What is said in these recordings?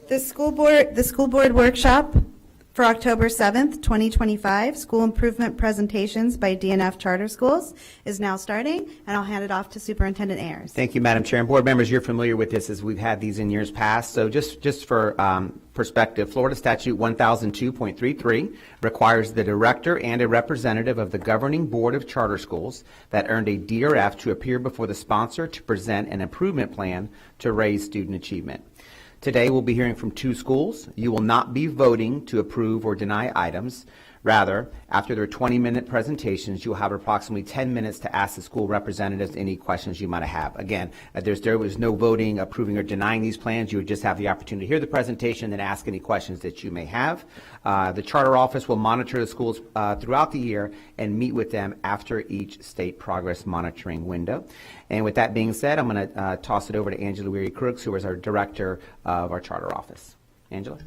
The school board workshop for October 7th, 2025, school improvement presentations by DNF Charter Schools is now starting, and I'll hand it off to Superintendent Ayers. Thank you, Madam Chair. And board members, you're familiar with this as we've had these in years past. So just for perspective, Florida Statute 1002.33 requires the director and a representative of the governing board of charter schools that earned a DRF to appear before the sponsor to present an improvement plan to raise student achievement. Today, we'll be hearing from two schools. You will not be voting to approve or deny items. Rather, after their 20-minute presentations, you'll have approximately 10 minutes to ask the school representatives any questions you might have. Again, there was no voting, approving, or denying these plans. You would just have the opportunity to hear the presentation and ask any questions that you may have. The charter office will monitor the schools throughout the year and meet with them after each state progress monitoring window. And with that being said, I'm going to toss it over to Angela Weary-Crooks, who is our director of our charter office. Angela?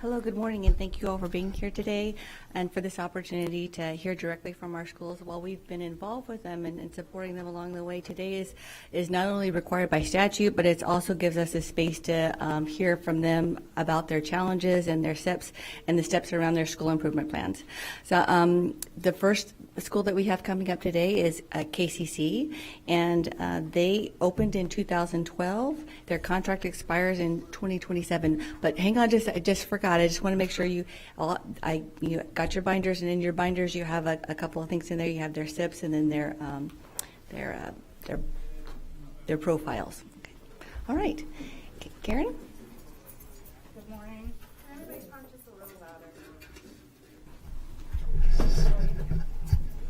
Hello, good morning, and thank you all for being here today and for this opportunity to hear directly from our schools. While we've been involved with them and supporting them along the way, today is not only required by statute, but it also gives us a space to hear from them about their challenges and their steps and the steps around their school improvement plans. So the first school that we have coming up today is KCC, and they opened in 2012. Their contract expires in 2027. But hang on, I just forgot. I just want to make sure you got your binders, and in your binders you have a couple of things in there. You have their SIPs and then their profiles. Okay. All right, Karen. Good morning. Can everybody talk just a little louder?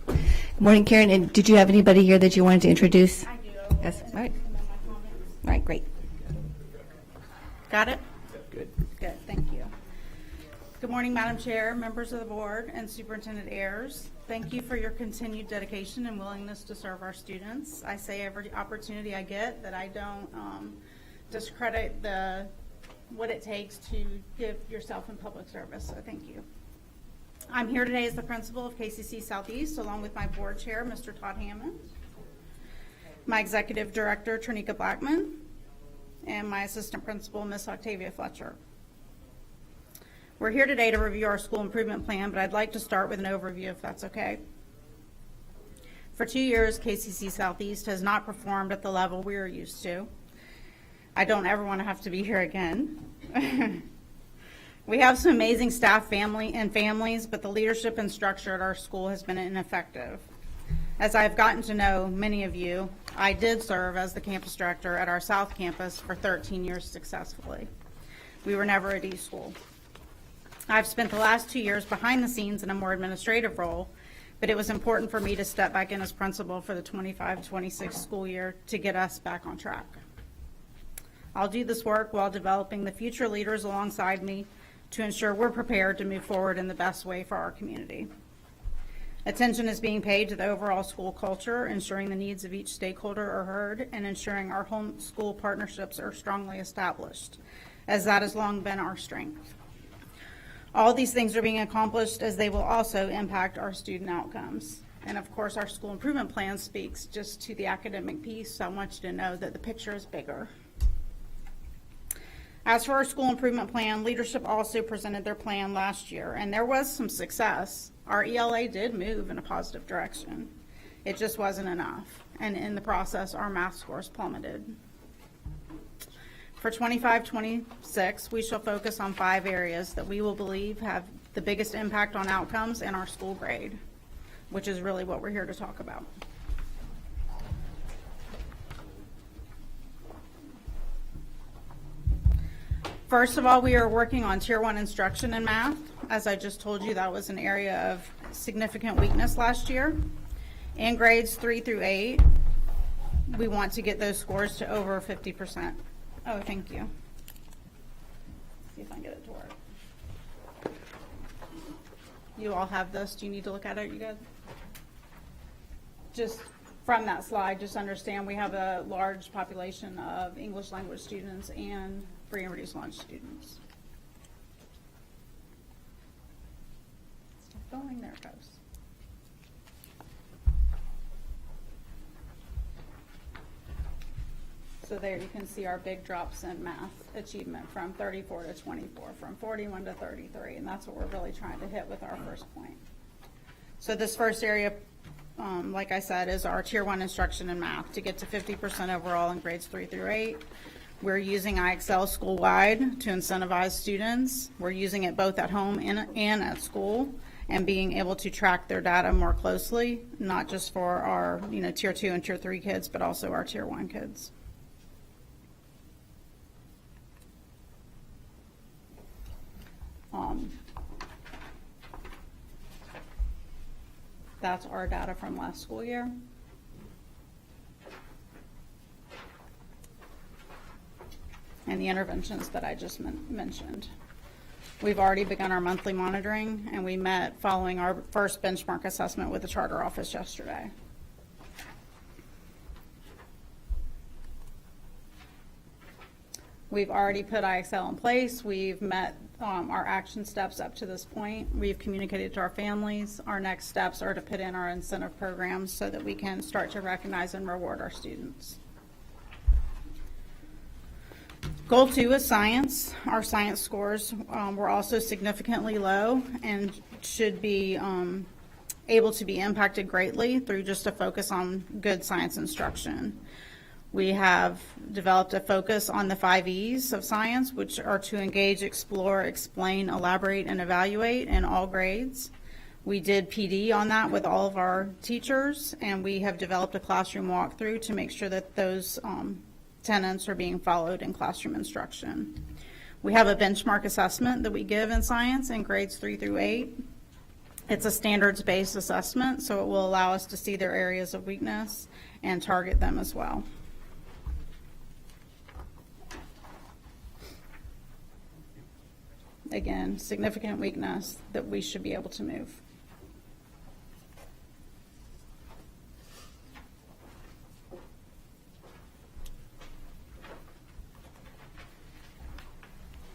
Good morning, Karen. And did you have anybody here that you wanted to introduce? I do. Yes. All right. And then my comments. All right. Great. Got it? Good. Good, thank you. Good morning, Madam Chair, members of the board, and Superintendent Ayers. Thank you for your continued dedication and willingness to serve our students. I say every opportunity I get that I don't discredit what it takes to give yourself in public service, so thank you. I'm here today as the principal of KCC Southeast, along with my board chair, Mr. Todd Hammond, my executive director, Trinika Blackman, and my assistant principal, Miss Octavia Fletcher. We're here today to review our school improvement plan, but I'd like to start with an overview if that's okay. For 2 years, KCC Southeast has not performed at the level we are used to. I don't ever want to have to be here again. We have some amazing staff families, but the leadership and structure at our school has been ineffective. As I've gotten to know many of you, I did serve as the campus director at our South Campus for 13 years successfully. We were never at East School. I've spent the last 2 years behind the scenes in a more administrative role, but it was important for me to step back in as principal for the 25-26 school year to get us back on track. I'll do this work while developing the future leaders alongside me to ensure we're prepared to move forward in the best way for our community. Attention is being paid to the overall school culture, ensuring the needs of each stakeholder are heard, and ensuring our home school partnerships are strongly established, as that has long been our strength. All these things are being accomplished as they will also impact our student outcomes. And of course, our school improvement plan speaks just to the academic piece, so I want you to know that the picture is bigger. As for our school improvement plan, leadership also presented their plan last year, and there was some success. Our ELA did move in a positive direction. It just wasn't enough, and in the process, our math scores plummeted. For 25-26, we shall focus on 5 areas that we will believe have the biggest impact on outcomes and our school grade, which is really what we're here to talk about. First of all, we are working on Tier 1 instruction in math. As I just told you, that was an area of significant weakness last year. In grades 3 through 8, we want to get those scores to over 50%. Oh, thank you. See if I can get it to work. You all have this. Do you need to look at it? You good? Just from that slide, just understand we have a large population of English language students and free and reduced lunch students. Stop going, there it goes. So there you can see our big drops in math achievement from 34 to 24, from 41 to 33, and that's what we're really trying to hit with our first point. So this first area, like I said, is our Tier 1 instruction in math to get to 50% overall in grades 3 through 8. We're using IXL school-wide to incentivize students. We're using it both at home and at school, and being able to track their data more closely, not just for our Tier 2 and Tier 3 kids, but also our Tier 1 kids. That's our data from last school year. And the interventions that I just mentioned. We've already begun our monthly monitoring, and we met following our first benchmark assessment with the charter office yesterday. We've already put IXL in place. We've met our action steps up to this point. We've communicated to our families. Our next steps are to put in our incentive programs so that we can start to recognize and reward our students. Goal 2 is science. Our science scores were also significantly low and should be able to be impacted greatly through just a focus on good science instruction. We have developed a focus on the 5 E's of science, which are to engage, explore, explain, elaborate, and evaluate in all grades. We did PD on that with all of our teachers, and we have developed a classroom walkthrough to make sure that those tenets are being followed in classroom instruction. We have a benchmark assessment that we give in science in grades 3 through 8. It's a standards-based assessment, so it will allow us to see their areas of weakness and target them as well. Again, significant weakness that we should be able to move.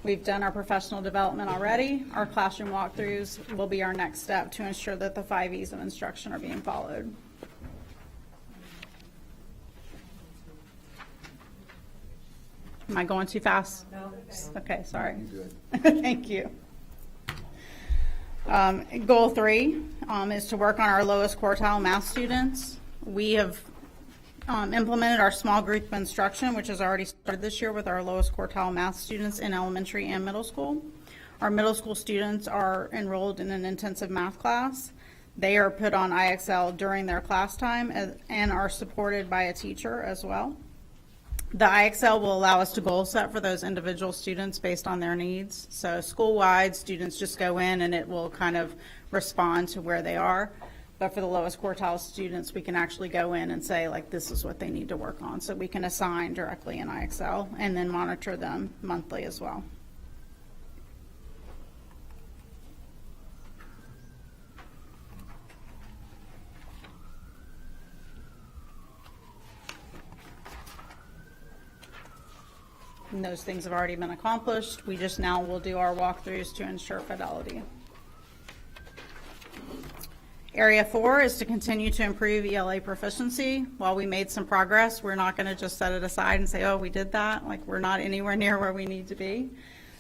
We've done our professional development already. Our classroom walkthroughs will be our next step to ensure that the 5 E's of instruction are being followed. Am I going too fast? No. Okay, sorry. Thank you. Goal 3 is to work on our lowest quartile math students. We have implemented our small group instruction, which has already started this year with our lowest quartile math students in elementary and middle school. Our middle school students are enrolled in an intensive math class. They are put on IXL during their class time and are supported by a teacher as well. The IXL will allow us to goal set for those individual students based on their needs. So school-wide, students just go in and it will kind of respond to where they are. But for the lowest quartile students, we can actually go in and say, like, this is what they need to work on. So we can assign directly in IXL and then monitor them monthly as well. And those things have already been accomplished. We just now will do our walkthroughs to ensure fidelity. Area 4 is to continue to improve ELA proficiency. While we made some progress, we're not going to just set it aside and say, oh, we did that. Like, we're not anywhere near where we need to be.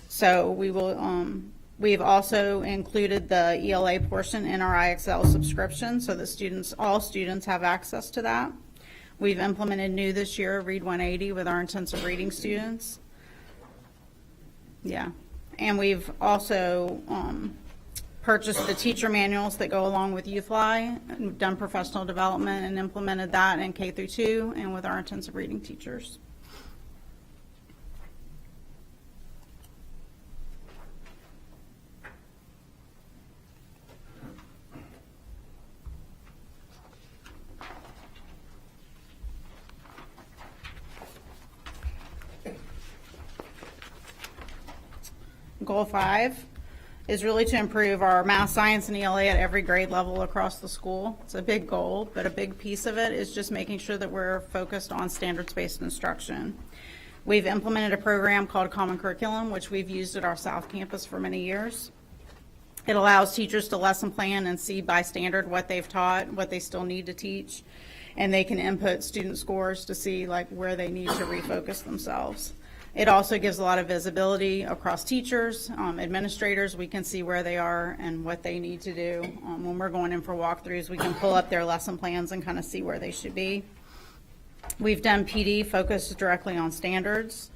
So we will, we've also included the ELA portion in our IXL subscription so that all students have access to that. We've implemented new this year, Read 180 with our intensive reading students. Yeah, and we've also purchased the teacher manuals that go along with YouFly, and done professional development and implemented that in K through 2 and with our intensive reading teachers. Goal 5 is really to improve our math, science, and ELA at every grade level across the school. It's a big goal, but a big piece of it is just making sure that we're focused on standards-based instruction. We've implemented a program called Common Curriculum, which we've used at our South Campus for many years. It allows teachers to lesson plan and see by standard what they've taught, what they still need to teach, and they can input student scores to see like where they need to refocus themselves. It also gives a lot of visibility across teachers, administrators. We can see where they are and what they need to do. When we're going in for walkthroughs, we can pull up their lesson plans and kind of see where they should be. We've done PD focused directly on standards,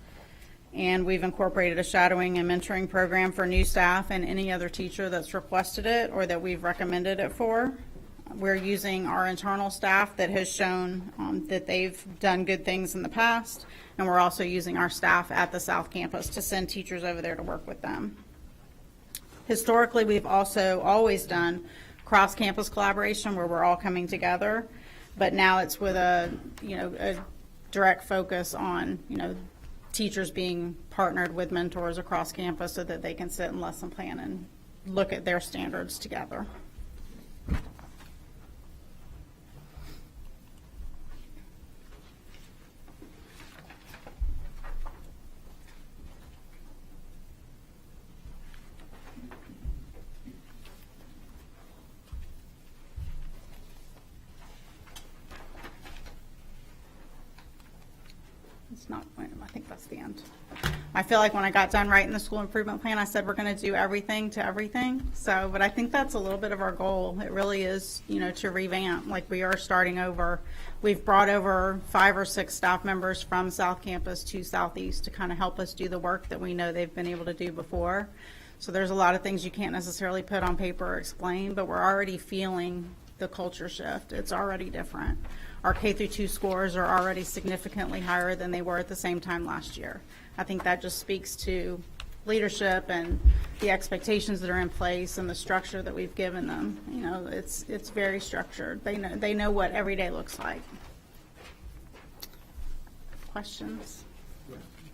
and we've incorporated a shadowing and mentoring program for new staff and any other teacher that's requested it or that we've recommended it for. We're using our internal staff that has shown that they've done good things in the past, and we're also using our staff at the South Campus to send teachers over there to work with them. Historically, we've also always done cross-campus collaboration where we're all coming together, but now it's with a direct focus on, teachers being partnered with mentors across campus so that they can sit and lesson plan and look at their standards together. It's not, I think that's the end. I feel like when I got done writing the school improvement plan, I said we're going to do everything to everything. So, but I think that's a little bit of our goal. It really is, to revamp, like we are starting over. We've brought over 5 or 6 staff members from South Campus to Southeast to kind of help us do the work that we know they've been able to do before. So there's a lot of things you can't necessarily put on paper or explain, but we're already feeling the culture shift. It's already different. Our K-2 scores are already significantly higher than they were at the same time last year. I think that just speaks to leadership and the expectations that are in place and the structure that we've given them. It's very structured. They know what every day looks like. Questions?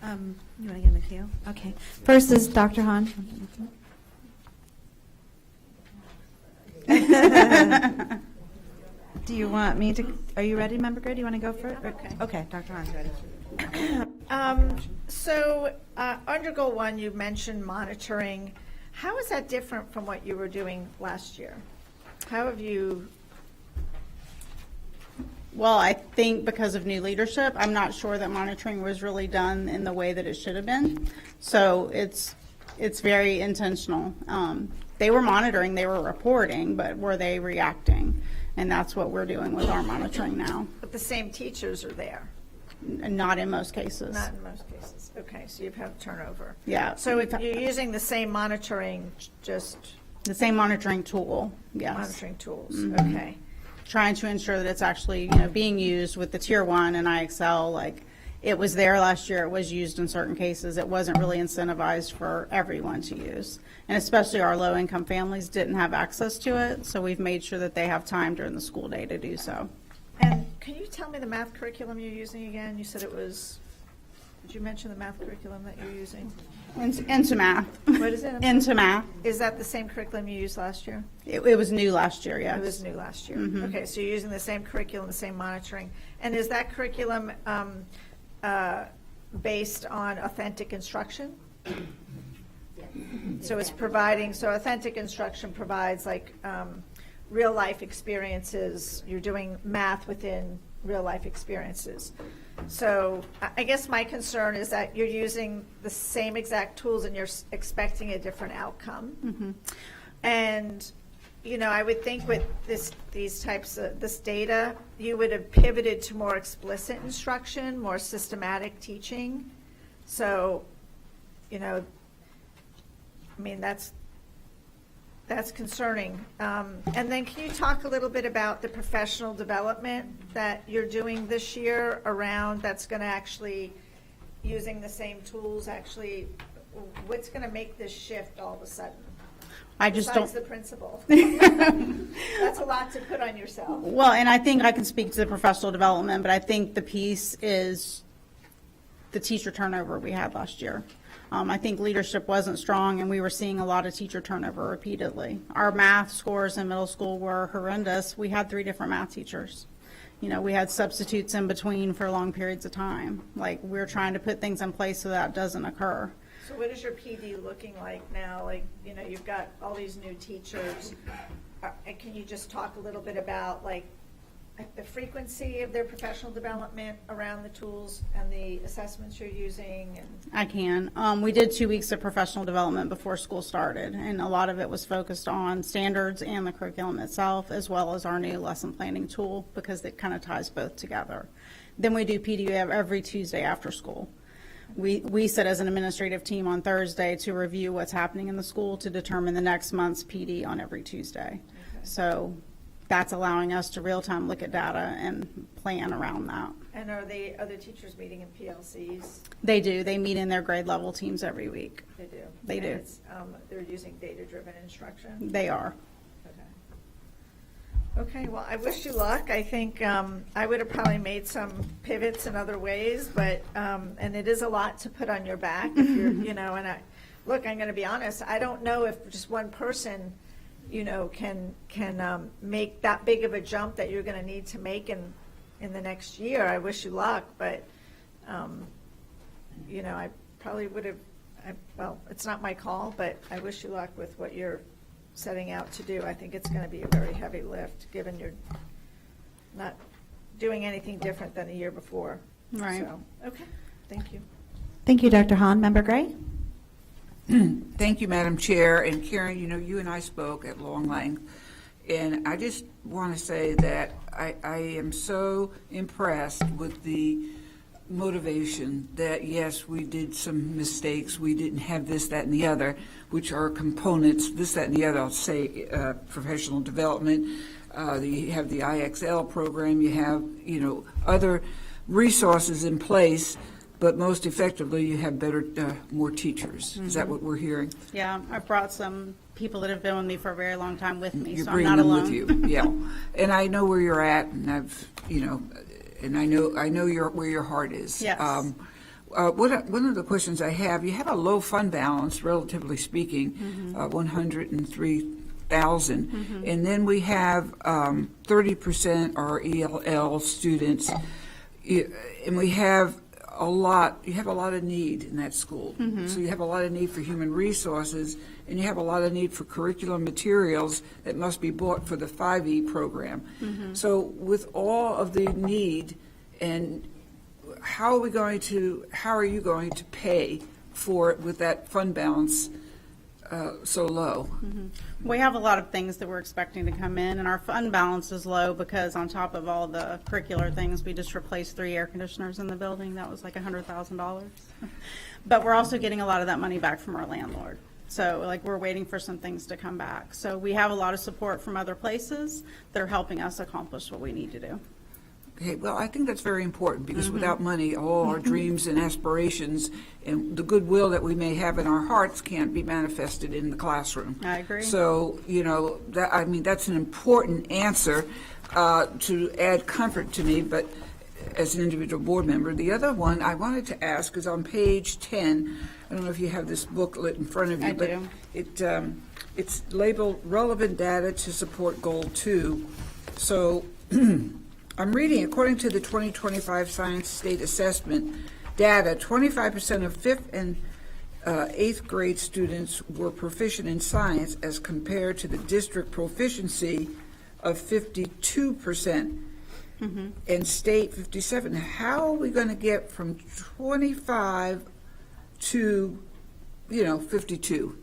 You want to give them a cue? Okay. First is Dr. Hahn. Do you want me to, are you ready, Member Gray? Do you want to go first? Okay, Dr. Hahn's ready. Under Goal 1, you mentioned monitoring. How is that different from what you were doing last year? How have you? Well, I think because of new leadership, I'm not sure that monitoring was really done in the way that it should have been. So it's very intentional. They were monitoring, they were reporting, but were they reacting? And that's what we're doing with our monitoring now. But the same teachers are there? Not in most cases. Not in most cases. Okay, so you've had turnover. Yeah. So if you're using the same monitoring, just The same monitoring tool, yes. monitoring tools, Mm-hmm. okay. Trying to ensure that it's actually, being used with the Tier 1 and IXL. Like, it was there last year, it was used in certain cases. It wasn't really incentivized for everyone to use. And especially our low-income families didn't have access to it, so we've made sure that they have time during the school day to do so. And can you tell me the math curriculum you're using again? You said it was, did you mention the math curriculum that you're using? Into math. What is it? Into math. Is that the same curriculum you used last year? It was new last year, yes. It was new last year. Mhm. Okay, so you're using the same curriculum, the same monitoring. And is that curriculum based on authentic instruction? So it's providing, so authentic instruction provides like real life experiences. You're doing math within real life experiences. So I guess my concern is that you're using the same exact tools and you're expecting a different outcome. Mhm. And, I would think with these types of, this data, you would have pivoted to more explicit instruction, more systematic teaching. So, that's concerning. And then can you talk a little bit about the professional development that you're doing this year around that's going to actually, using the same tools, actually, what's going to make this shift all of a sudden? I just Besides don't. the principal. That's a lot to put on yourself. Well, and I think I can speak to the professional development, but I think the piece is the teacher turnover we had last year. I think leadership wasn't strong, and we were seeing a lot of teacher turnover repeatedly. Our math scores in middle school were horrendous. We had 3 different math teachers. We had substitutes in between for long periods of time. Like, we're trying to put things in place so that doesn't occur. So what is your PD looking like now? Like, you've got all these new teachers. Can you just talk a little bit about, like, the frequency of their professional development around the tools and the assessments you're using? And I can. We did 2 weeks of professional development before school started, and a lot of it was focused on standards and the curriculum itself, as well as our new lesson planning tool, because it kind of ties both together. Then we do PD every Tuesday after school. We sit as an administrative team on Thursday to review what's happening in the school to determine the next month's PD on every Tuesday. So that's allowing us to real-time look at data and plan around that. And are the other teachers meeting in PLCs? They do. They meet in their grade level teams every week. They do? They And do. it's, they're using data-driven instruction? They are. Okay, well, I wish you luck. I think I would have probably made some pivots in other ways, but, and it is a lot to put on your back if you're, and look, I'm going to be honest, I don't know if just one person, can make that big of a jump that you're going to need to make in the next year. I wish you luck, but, I probably would have, well, it's not my call, but I wish you luck with what you're setting out to do. I think it's going to be a very heavy lift, given you're not doing anything different than the year before. Right. So, okay, thank you. Thank you, Dr. Hahn. Member Gray? Thank you, Madam Chair. And Karen, you and I spoke at long length, and I just want to say that I am so impressed with the motivation that, yes, we did some mistakes. We didn't have this, that, and the other, which are components, this, that, and the other, I'll say, professional development. You have the IXL program. You have, other resources in place, but most effectively, you have better, more teachers. Is that what we're hearing? Yeah, I've brought some people that have been with me for a very long time with me, You're so I'm bringing not them alone. with you, yeah. And I know where you're at, and and I know where your heart is. Yes. One of the questions I have, you have a low fund balance, relatively speaking, 103,000, and then we have 30% are ELL students, and we have a lot. You have a lot of need in that school. So you have a lot of need for human resources, and you have a lot of need for curriculum materials that must be bought for the 5E program. So with all of the need, and how are you going to pay for it with that fund balance so low? We have a lot of things that we're expecting to come in, and our fund balance is low because on top of all the curricular things, we just replaced 3 air conditioners in the building. That was like $100,000. But we're also getting a lot of that money back from our landlord. So we're waiting for some things to come back. So we have a lot of support from other places that are helping us accomplish what we need to do. Okay, well, I think that's very important, because without money, all our dreams and aspirations and the goodwill that we may have in our hearts can't be manifested in the classroom. I agree. So, that's an important answer to add comfort to me, but as an individual board member. The other one I wanted to ask is on page 10. I don't know if you have this booklet in front of you, I but do. it's labeled Relevant Data to Support Goal 2. So I'm reading, according to the 2025 Science State Assessment data, 25% of 5th and 8th grade students were proficient in science as compared to the district proficiency of 52%. And state 57. How are we going to get from 25 to, 52?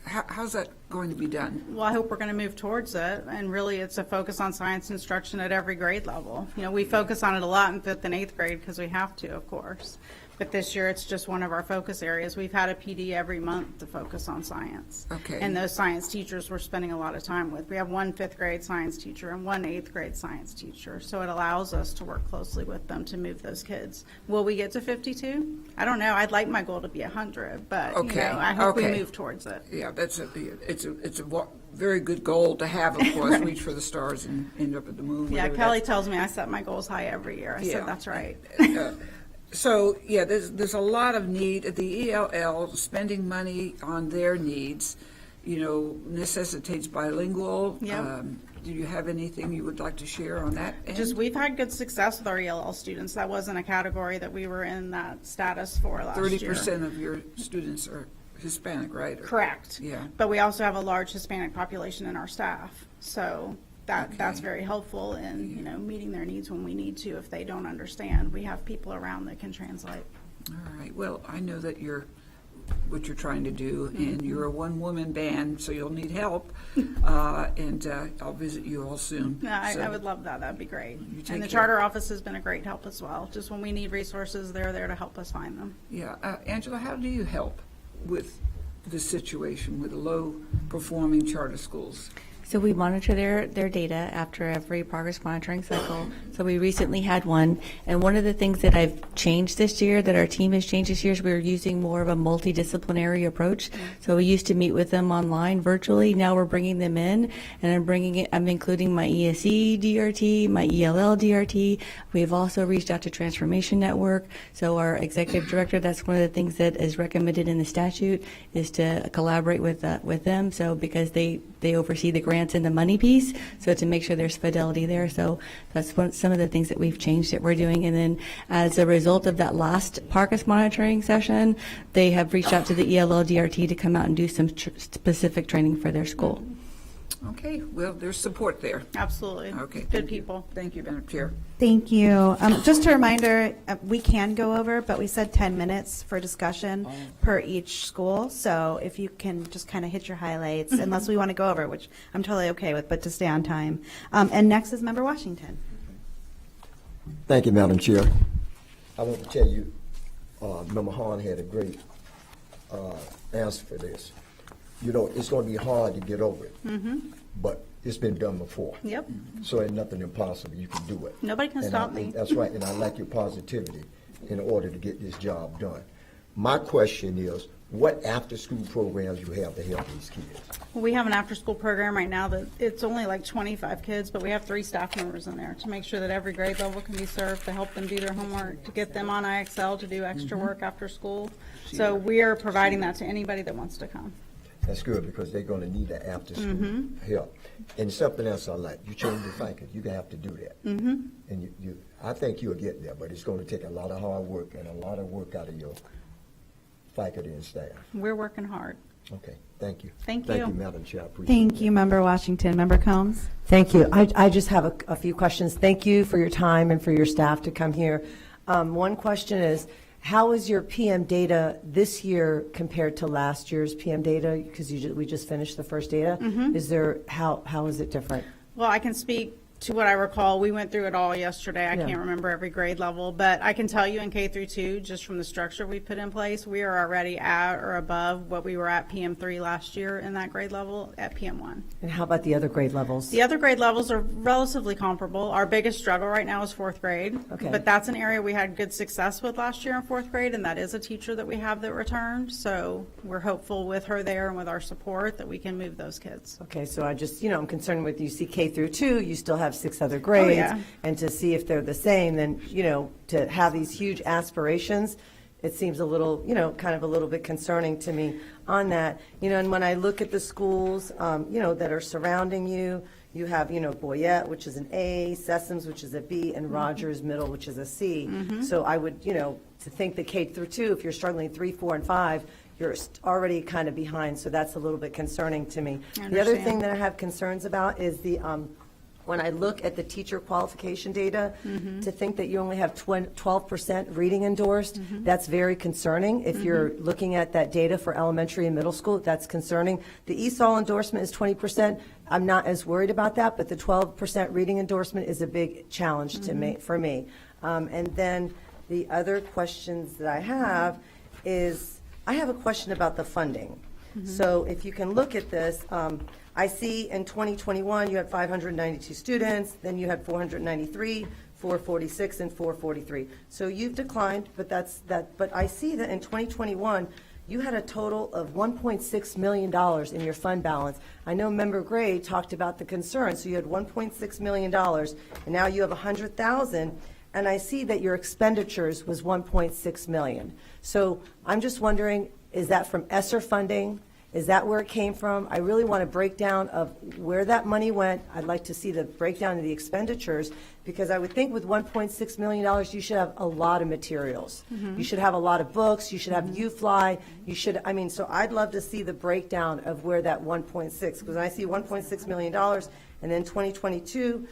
How's that going to be done? Well, I hope we're going to move towards it, and really it's a focus on science instruction at every grade level. We focus on it a lot in 5th and 8th grade because we have to, of course. But this year, it's just one of our focus areas. We've had a PD every month to focus on science. Okay. And those science teachers we're spending a lot of time with. We have 1 5th grade science teacher and 1 8th grade science teacher. So it allows us to work closely with them to move those kids. Will we get to 52? I don't know. I'd like my goal to be 100, but Okay. I hope we Okay. move towards it. Yeah, it's a very good goal to have, of course, reach for the stars and end up at the moon. Yeah, whatever Kelly that's- tells me I set my goals high every year. I Yeah. said, that's right. So, yeah, there's a lot of need. The ELL, spending money on their needs, necessitates bilingual. Yep. Do you have anything you would like to share on that end? Just, we've had good success with our ELL students. That wasn't a category that we were in that status for last year. 30% of your students are Hispanic, right? Correct. Yeah. But we also have a large Hispanic population in our staff. So that's very helpful in, you know, meeting their needs when we need to. If they don't understand, we have people around that can translate. All right, well, I know that what you're trying to do, and you're a one-woman band, so you'll need help, and I'll visit you all soon. Yeah, I So, would love that. That'd be great. take And the care. charter office has been a great help as well. Just when we need resources, they're there to help us find them. Yeah, Angela, how do you help with this situation with the low-performing charter schools? So we monitor their data after every progress monitoring cycle. So we recently had one, and one of the things that I've changed this year, that our team has changed this year, is we're using more of a multidisciplinary approach. So we used to meet with them online virtually. Now we're bringing them in, and I'm including my ESE DRT, my ELL DRT. We've also reached out to Transformation Network. So our executive director, that's one of the things that is recommended in the statute, is to collaborate with them. So because they oversee the grants and the money piece, so to make sure there's fidelity there. So that's some of the things that we've changed that we're doing. And then as a result of that last progress monitoring session, they have reached out to the ELL DRT to come out and do some specific training for their school. Okay, well, there's support there. Absolutely. Okay. Good thank you. people. Thank you, Madam Chair. Thank you. Just a reminder, we can go over, but we said 10 minutes for discussion per each school. So if you can just kind of hit your highlights, unless we want to go over, which I'm totally okay with, but to stay on time. And next is Member Washington. Thank you, Madam Chair. I want to tell you, Member Hahn had a great answer for this. You know, it's going to be hard to get over it, but it's been done before. Yep. So ain't nothing impossible. You can do it. Nobody can And stop me. That's right, and I like your positivity in order to get this job done. My question is, what after-school programs you have to help these kids? We have an after-school program right now that it's only like 25 kids, but we have 3 staff members in there to make sure that every grade level can be served, to help them do their homework, to get them on IXL, to do extra work after school. So we are providing that to anybody that wants to come. That's good, because they're going to need that after-school help. And something else I like, you change your thinking. You're going to have to do that. And I think you'll get there, but it's going to take a lot of hard work and a lot of work out of your faculty and staff. We're working hard. Okay, thank you. Thank Thank you. you, Madam Chair. I appreciate Thank that. you, Member Washington. Member Combs? Thank you. I just have a few questions. Thank you for your time and for your staff to come here. One question is, how is your PM data this year compared to last year's PM data? Because we just finished the first data. How is it different? Well, I can speak to what I recall. We went through it all yesterday. I Yeah. can't remember every grade level, but I can tell you in K through 2, just from the structure we put in place, we are already at or above what we were at PM3 last year in that grade level at PM1. And how about the other grade levels? The other grade levels are relatively comparable. Our biggest struggle right now is 4th grade. Okay. But that's an area we had good success with last year in 4th grade, and that is a teacher that we have that returned. So we're hopeful with her there and with our support that we can move those kids. Okay, so I'm concerned with, you see K through 2, you still have 6 other grades. yeah. And to see if they're the same, then, to have these huge aspirations, it seems a little, kind of a little bit concerning to me on that. And when I look at the schools, that are surrounding you, you have, Boyette, which is an A, Sessoms, which is a B, and Rogers Middle, which is a C. So I would, to think that K through 2, if you're struggling 3, 4, and 5, you're already kind of behind, so that's a little bit concerning to me. I The other understand. thing that I have concerns about is when I look at the teacher qualification data, to think that you only have 12% reading endorsed, that's very concerning. If you're looking at that data for elementary and middle school, that's concerning. The ESOL endorsement is 20%. I'm not as worried about that, but the 12% reading endorsement is a big challenge for me. And then the other questions that I have is, I have a question about the funding. So if you can look at this, I see in 2021, you had 592 students, then you had 493, 446, and 443. So you've declined, but but I see that in 2021, you had a total of $1.6 million in your fund balance. I know Member Gray talked about the concern, so you had $1.6 million, and now you have $100,000, and I see that your expenditures was $1.6 million. So I'm just wondering, is that from ESSER funding? Is that where it came from? I really want a breakdown of where that money went. I'd like to see the breakdown of the expenditures, because I would think with $1.6 million, you should have a lot of materials. You should have a lot of books, you should have UFly, you should, I mean, so I'd love to see the breakdown of where that 1.6, because I see $1.6 million, and then 2022,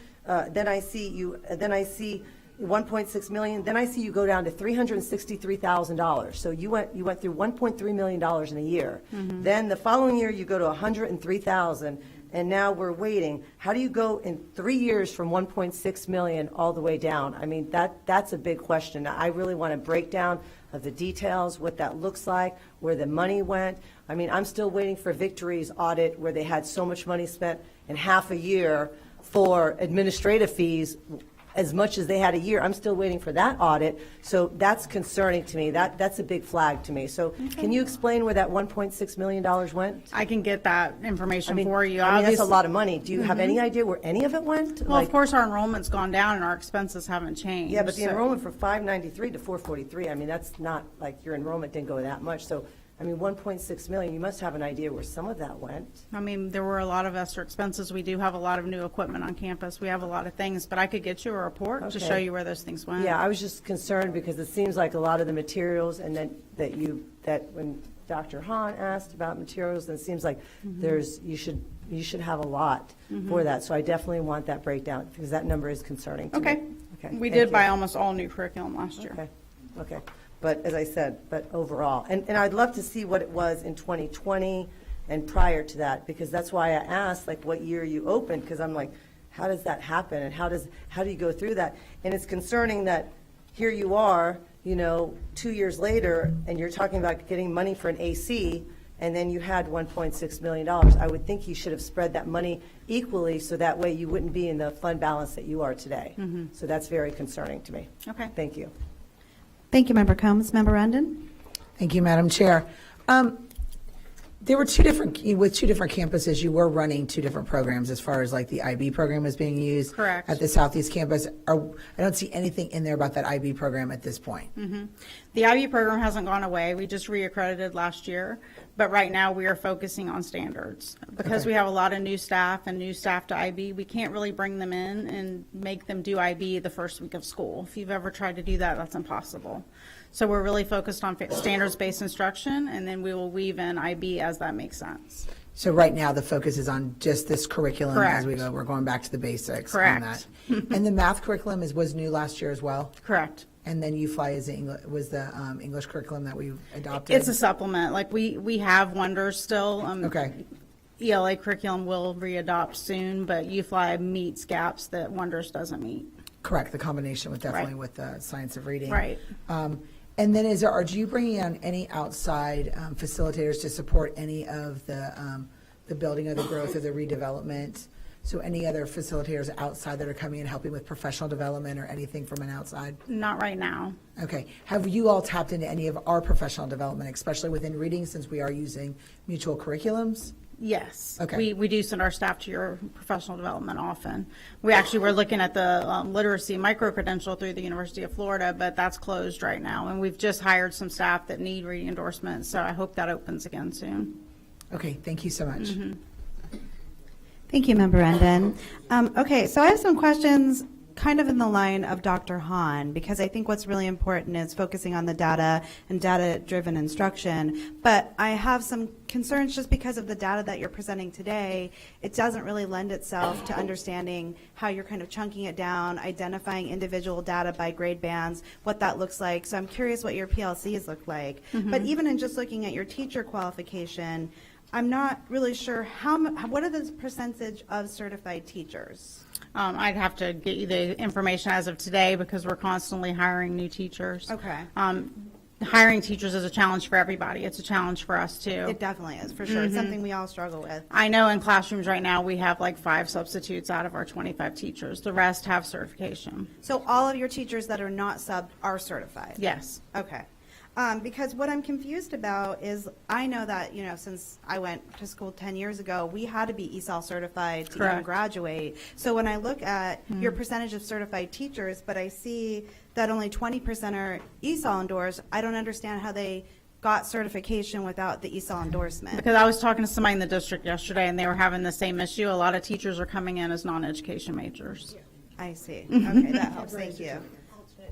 then I see 1.6 million, then I see you go down to $363,000. So you went through $1.3 million in a year. Then the following year, you go to 103,000, and now we're waiting. How do you go in 3 years from 1.6 million all the way down? I mean, that's a big question. I really want a breakdown of the details, what that looks like, where the money went. I mean, I'm still waiting for Victory's audit, where they had so much money spent in half a year for administrative fees, as much as they had a year. I'm still waiting for that audit, so that's concerning to me. That's a big flag to me. So can you explain where that $1.6 million went? I can get that information for you. I mean, that's a Obviously- lot of money. Do you have any idea where any of it went? Well, Like- of course, our enrollment's gone down and our expenses haven't changed. Yeah, but the so- enrollment from 593 to 443, I mean, that's not, like, your enrollment didn't go that much. So, I mean, 1.6 million, you must have an idea where some of that went. I mean, there were a lot of extra expenses. We do have a lot of new equipment on campus. We have a lot of things, but I could get you a report to Okay. show you where those things went. Yeah, I was just concerned because it seems like a lot of the materials, and then that when Dr. Hahn asked about materials, then it seems like you should have a lot for that. So I definitely want that breakdown, because that number is concerning to me. Okay. We thank did you. buy almost all new curriculum last year. Okay. But as I said, but overall, and I'd love to see what it was in 2020 and prior to that, because that's why I asked, like, what year you opened, because I'm like, how does that happen, and how do you go through that? And it's concerning that here you are, 2 years later, and you're talking about getting money for an AC, and then you had $1.6 million. I would think you should have spread that money equally, so that way you wouldn't be in the fund balance that you are today. So that's very concerning to me. Okay. Thank you. Thank you, Member Combs. Member Rendon? Thank you, Madam Chair. There were with two different campuses, you were running two different programs as far as like the IB program is being used. Correct. At the Southeast campus. I don't see anything in there about that IB program at this point. The IB program hasn't gone away. We just reaccredited last year. But right now, we are focusing on standards. Because we have a lot of new staff and new staff to IB, we can't really bring them in and make them do IB the first week of school. If you've ever tried to do that, that's impossible. So we're really focused on standards-based instruction, and then we will weave in IB as that makes sense. So right now, the focus is on just this curriculum as we Correct. go. We're going back to the basics on Correct. that. And the math curriculum was new last year as well? Correct. And then UFly was the English curriculum that we adopted? It's a supplement. Like, we have Wonders still. Okay. ELA curriculum will re-adopt soon, but UFly meets gaps that Wonders doesn't meet. Correct, the combination with definitely Right. with the science of reading. Right. And then are you bringing on any outside facilitators to support any of the building or the growth or the redevelopment? So any other facilitators outside that are coming and helping with professional development or anything from an outside? Not right now. Okay. Have you all tapped into any of our professional development, especially within reading, since we are using mutual curriculums? Yes. Okay. We do send our staff to your professional development often. We actually were looking at the literacy micro-credential through the University of Florida, but that's closed right now. And we've just hired some staff that need reading endorsements, so I hope that opens again soon. Okay, thank you so much. Thank you, Member Rendon. Okay, so I have some questions kind of in the line of Dr. Hahn, because I think what's really important is focusing on the data and data-driven instruction. But I have some concerns just because of the data that you're presenting today. It doesn't really lend itself to understanding how you're kind of chunking it down, identifying individual data by grade bands, what that looks like. So I'm curious what your PLCs look like. But even in just looking at your teacher qualification, I'm not really sure what are the percentage of certified teachers? I'd have to get you the information as of today because we're constantly hiring new teachers. Okay. Hiring teachers is a challenge for everybody. It's a challenge for us too. It definitely is, for sure. It's something we all struggle with. I know in classrooms right now, we have like 5 substitutes out of our 25 teachers. The rest have certification. So all of your teachers that are not sub are certified? Yes. Okay. Because what I'm confused about is I know that, since I went to school 10 years ago, we had to be ESOL certified to even Correct. graduate. So when I look at your percentage of certified teachers, but I see that only 20% are ESOL endorsed, I don't understand how they got certification without the ESOL endorsement. Because I was talking to somebody in the district yesterday, and they were having the same issue. A lot of teachers are coming in as non-education majors. I see. Okay, that helps. Thank you.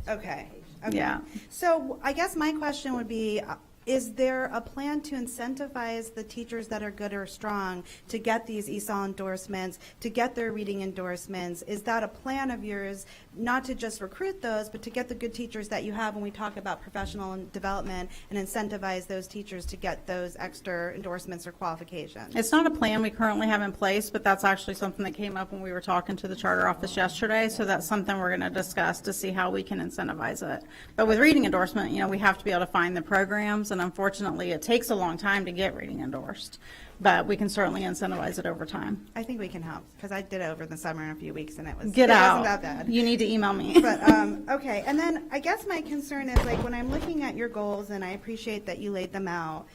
Okay. Okay. Yeah. So I guess my question would be, is there a plan to incentivize the teachers that are good or strong to get these ESOL endorsements, to get their reading endorsements? Is that a plan of yours, not to just recruit those, but to get the good teachers that you have when we talk about professional development and incentivize those teachers to get those extra endorsements or qualifications? It's not a plan we currently have in place, but that's actually something that came up when we were talking to the charter office yesterday. So that's something we're going to discuss to see how we can incentivize it. But with reading endorsement, we have to be able to find the programs, and unfortunately, it takes a long time to get reading endorsed. But we can certainly incentivize it over time. I think we can help, because I did it over the summer in a few weeks, and it wasn't that bad. You need to email me. But, okay, and then I guess my concern is, like, when I'm looking at your goals, and I appreciate that you laid them out,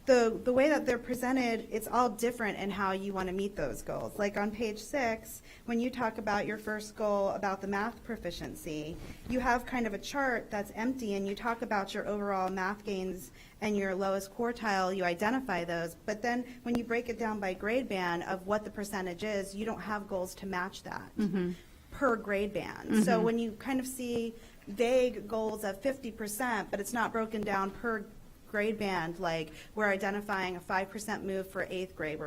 the way that they're presented, it's all different in how you want to meet those goals. Like on page 6, when you talk about your first goal about the math proficiency, you have kind of a chart that's empty, and you talk about your overall math gains and your lowest quartile, you identify those. But then when you break it down by grade band of what the percentage is, you don't have goals to match that per grade band. So when you kind of see vague goals of 50%, but it's not broken down per grade band, like we're identifying a 5% move for 8th grade,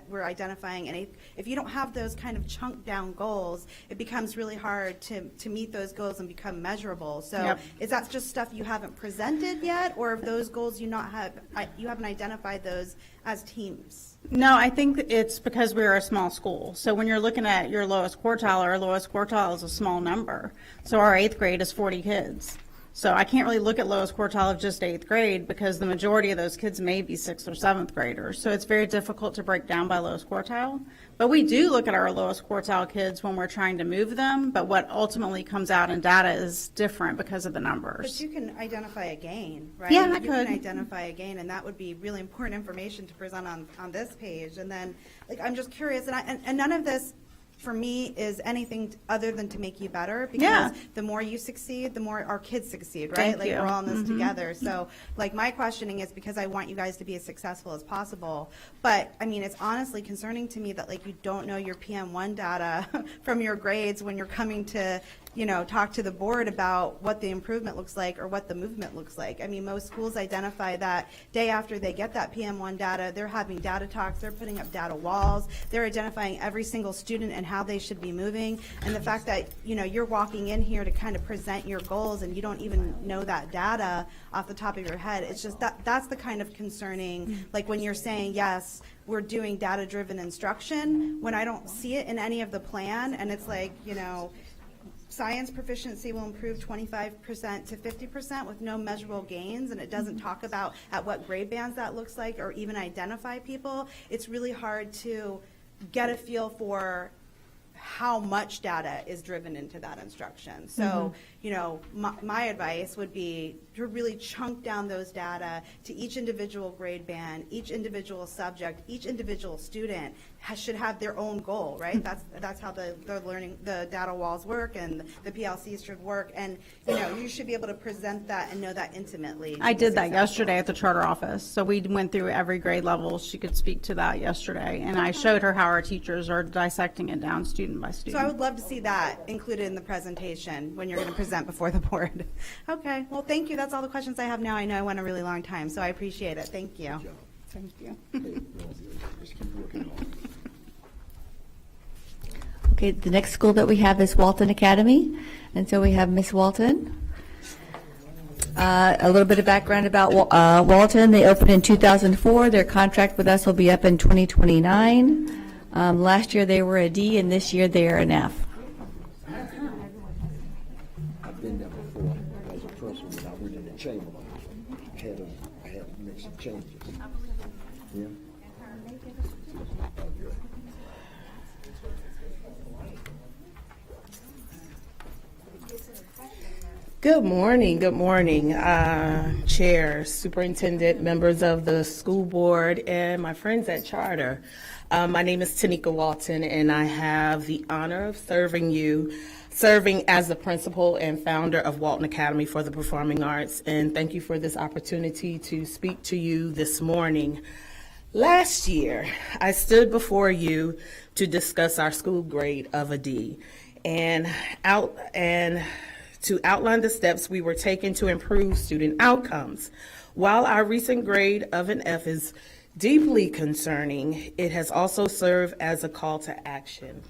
we're identifying an 8th. If you don't have those kind of chunk down goals, it becomes really hard to meet those goals and become measurable. So Yep. Is that just stuff you haven't presented yet, or if those goals you haven't identified those as teams? No, I think it's because we're a small school. So when you're looking at your lowest quartile, our lowest quartile is a small number. So our 8th grade is 40 kids. So I can't really look at lowest quartile of just 8th grade, because the majority of those kids may be 6th or 7th graders. So it's very difficult to break down by lowest quartile. But we do look at our lowest quartile kids when we're trying to move them. But what ultimately comes out in data is different because of the But numbers. you can identify a gain, right? Yeah, I You can could. identify a gain, and that would be really important information to present on this page. And then, like, I'm just curious, and none of this, for me, is anything other than to make you better, because Yeah. the more you succeed, the more our kids succeed, right? Thank Like, you. we're all in this together. So, like, my questioning is because I want you guys to be as successful as possible. But, I mean, it's honestly concerning to me that, like, you don't know your PM1 data from your grades when you're coming to, talk to the board about what the improvement looks like or what the movement looks like. I mean, most schools identify that day after they get that PM1 data, they're having data talks, they're putting up data walls, they're identifying every single student and how they should be moving. And the fact that, you're walking in here to kind of present your goals and you don't even know that data off the top of your head, it's just that's the kind of concerning, like when you're saying, yes, we're doing data-driven instruction, when I don't see it in any of the plan, and it's like, science proficiency will improve 25% to 50% with no measurable gains, and it doesn't talk about at what grade bands that looks like or even identify people. It's really hard to get a feel for how much data is driven into that instruction. So, my advice would be to really chunk down those data to each individual grade band, each individual subject, each individual student should have their own goal, right? That's how the data walls work and the PLCs should work. And, you should be able to present that and know that intimately. I did that Successful. yesterday at the charter office. So we went through every grade level. She could speak to that yesterday. And I showed her how our teachers are dissecting it down student by student. So I would love to see that included in the presentation when you're going to present before the board. Okay, well, thank you. That's all the questions I have now. I know I went a really long time, so I appreciate it. Thank you. Thank you. Just keep working on it. Okay, the next school that we have is Walton Academy, and so we have Miss Walton. A little bit of background about Walton. They opened in 2004. Their contract with us will be up in 2029. Last year they were a D, and this year they are an F. I've been there before as a principal when I went in the chamber. I had to make some changes. Yeah. Good morning, Chair, Superintendent, members of the school board, and my friends at Charter. My name is Tanika Walton, and I have the honor of serving you serving as the principal and founder of Walton Academy for the Performing Arts. And thank you for this opportunity to speak to you this morning. Last year, I stood before you to discuss our school grade of a D and to outline the steps we were taking to improve student outcomes. While our recent grade of an F is deeply concerning, it has also served as a call to action,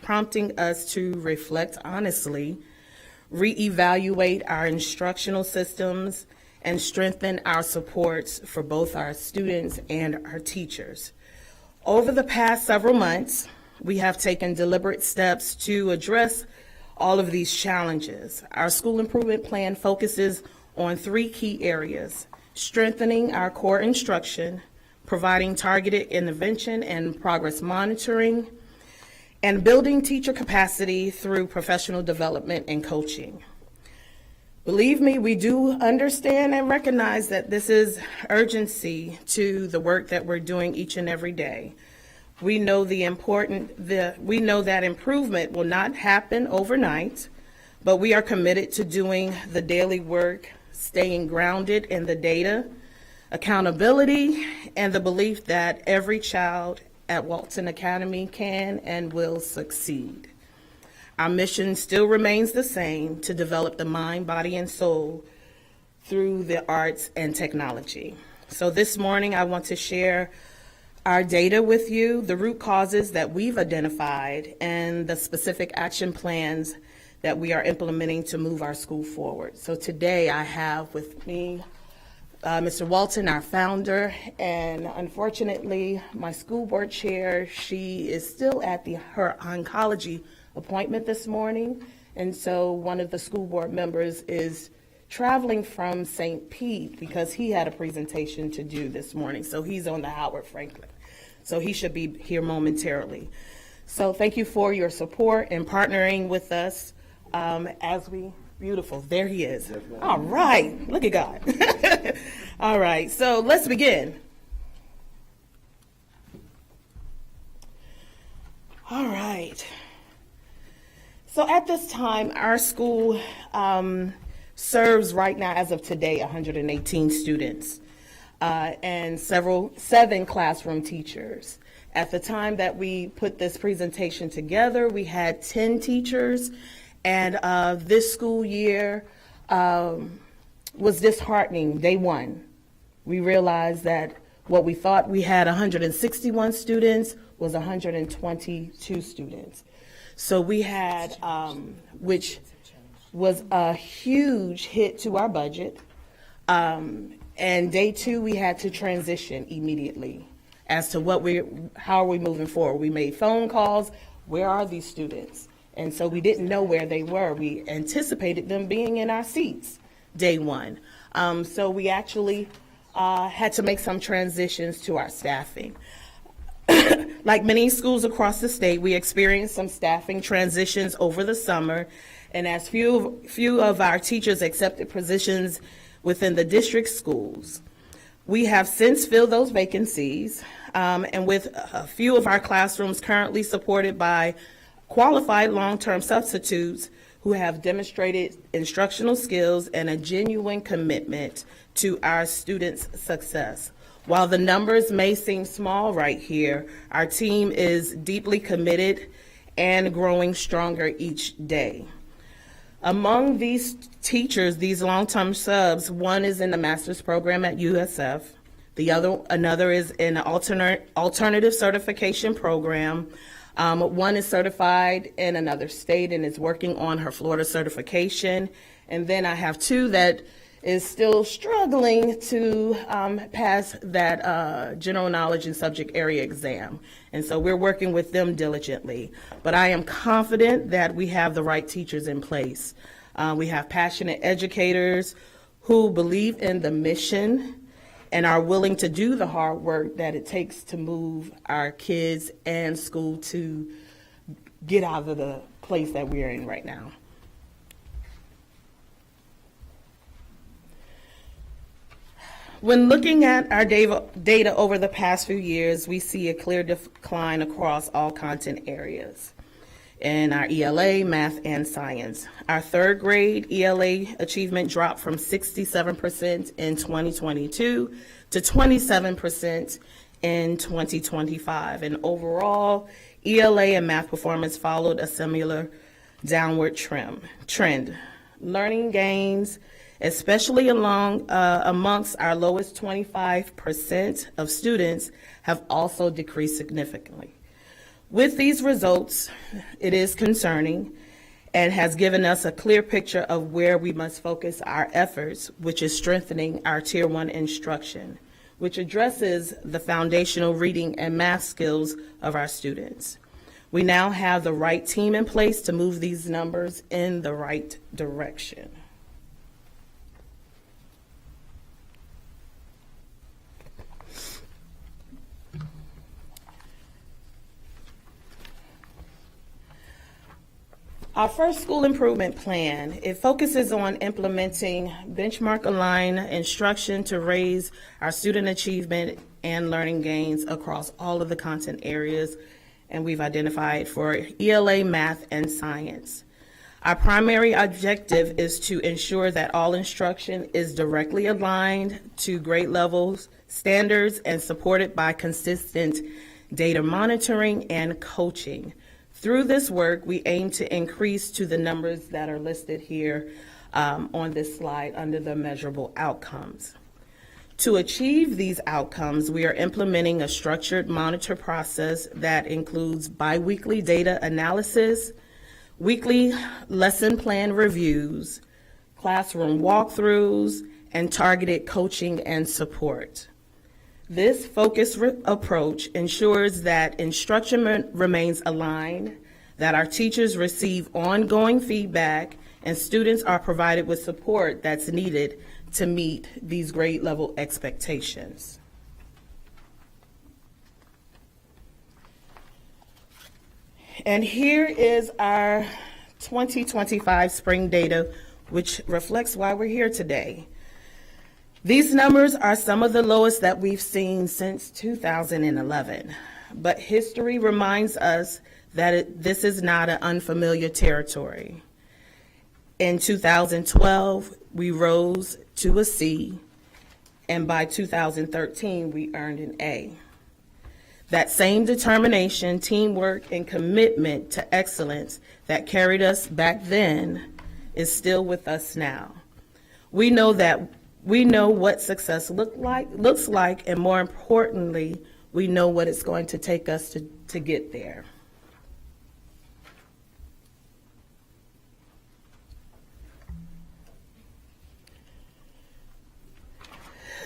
prompting us to reflect honestly, reevaluate our instructional systems, and strengthen our supports for both our students and our teachers. Over the past several months, we have taken deliberate steps to address all of these challenges. Our school improvement plan focuses on 3 key areas: strengthening our core instruction, providing targeted intervention and progress monitoring, and building teacher capacity through professional development and coaching. Believe me, we do understand and recognize that this is urgency to the work that we're doing each and every day. We know that improvement will not happen overnight, but we are committed to doing the daily work, staying grounded in the data, accountability, and the belief that every child at Walton Academy can and will succeed. Our mission still remains the same: to develop the mind, body, and soul through the arts and technology. So this morning, I want to share our data with you, the root causes that we've identified, and the specific action plans that we are implementing to move our school forward. So today I have with me Mr. Walton, our founder, and unfortunately, my school board chair, she is still at her oncology appointment this morning, and so one of the school board members is traveling from St. Pete because he had a presentation to do this morning, so he's on the Howard Franklin. So he should be here momentarily. So thank you for your support and partnering with us beautiful, there he is. All right, look at God. All right, so let's begin. All right. So at this time, our school serves right now, as of today, 118 students and 7 classroom teachers. At the time that we put this presentation together, we had 10 teachers, and this school year was disheartening. Day one, we realized that what we thought we had 161 students was 122 students. So we had, which was a huge hit to our budget. And day 2, we had to transition immediately as to how are we moving forward. We made phone calls. Where are these students? And so we didn't know where they were. We anticipated them being in our seats day 1. So we actually had to make some transitions to our staffing. Like many schools across the state, we experienced some staffing transitions over the summer, and as few of our teachers accepted positions within the district schools. We have since filled those vacancies, and with a few of our classrooms currently supported by qualified long-term substitutes who have demonstrated instructional skills and a genuine commitment to our students' success. While the numbers may seem small right here, our team is deeply committed and growing stronger each day. Among these teachers, these long-term subs, one is in the master's program at USF. Another is in an alternative certification program. One is certified in another state and is working on her Florida certification. And then I have 2 that is still struggling to pass that general knowledge and subject area exam. And so we're working with them diligently. But I am confident that we have the right teachers in place. We have passionate educators who believe in the mission and are willing to do the hard work that it takes to move our kids and school to get out of the place that we're in right now. When looking at our data over the past few years, we see a clear decline across all content areas. in our ELA, math, and science. Our third grade ELA achievement dropped from 67% in 2022 to 27% in 2025. And overall, ELA and math performance followed a similar downward trend. Learning gains, especially amongst our lowest 25% of students, have also decreased significantly. With these results, it is concerning and has given us a clear picture of where we must focus our efforts, which is strengthening our Tier 1 instruction, which addresses the foundational reading and math skills of our students. We now have the right team in place to move these numbers in the right direction. Our first school improvement plan, it focuses on implementing benchmark-aligned instruction to raise our student achievement and learning gains across all of the content areas, and we've identified for ELA, math, and science. Our primary objective is to ensure that all instruction is directly aligned to grade levels, standards, and supported by consistent data monitoring and coaching. Through this work, we aim to increase to the numbers that are listed here on this slide under the measurable outcomes. To achieve these outcomes, we are implementing a structured monitor process that includes biweekly data analysis, weekly lesson plan reviews, classroom walkthroughs, and targeted coaching and support. This focused approach ensures that instruction remains aligned, that our teachers receive ongoing feedback, and students are provided with support that's needed to meet these grade level expectations. And here is our 2025 spring data, which reflects why we're here today. These numbers are some of the lowest that we've seen since 2011, but history reminds us that this is not an unfamiliar territory. In 2012, we rose to a C, and by 2013, we earned an A. That same determination, teamwork, and commitment to excellence that carried us back then is still with us now. We know what success looks like, and more importantly, we know what it's going to take us to get there.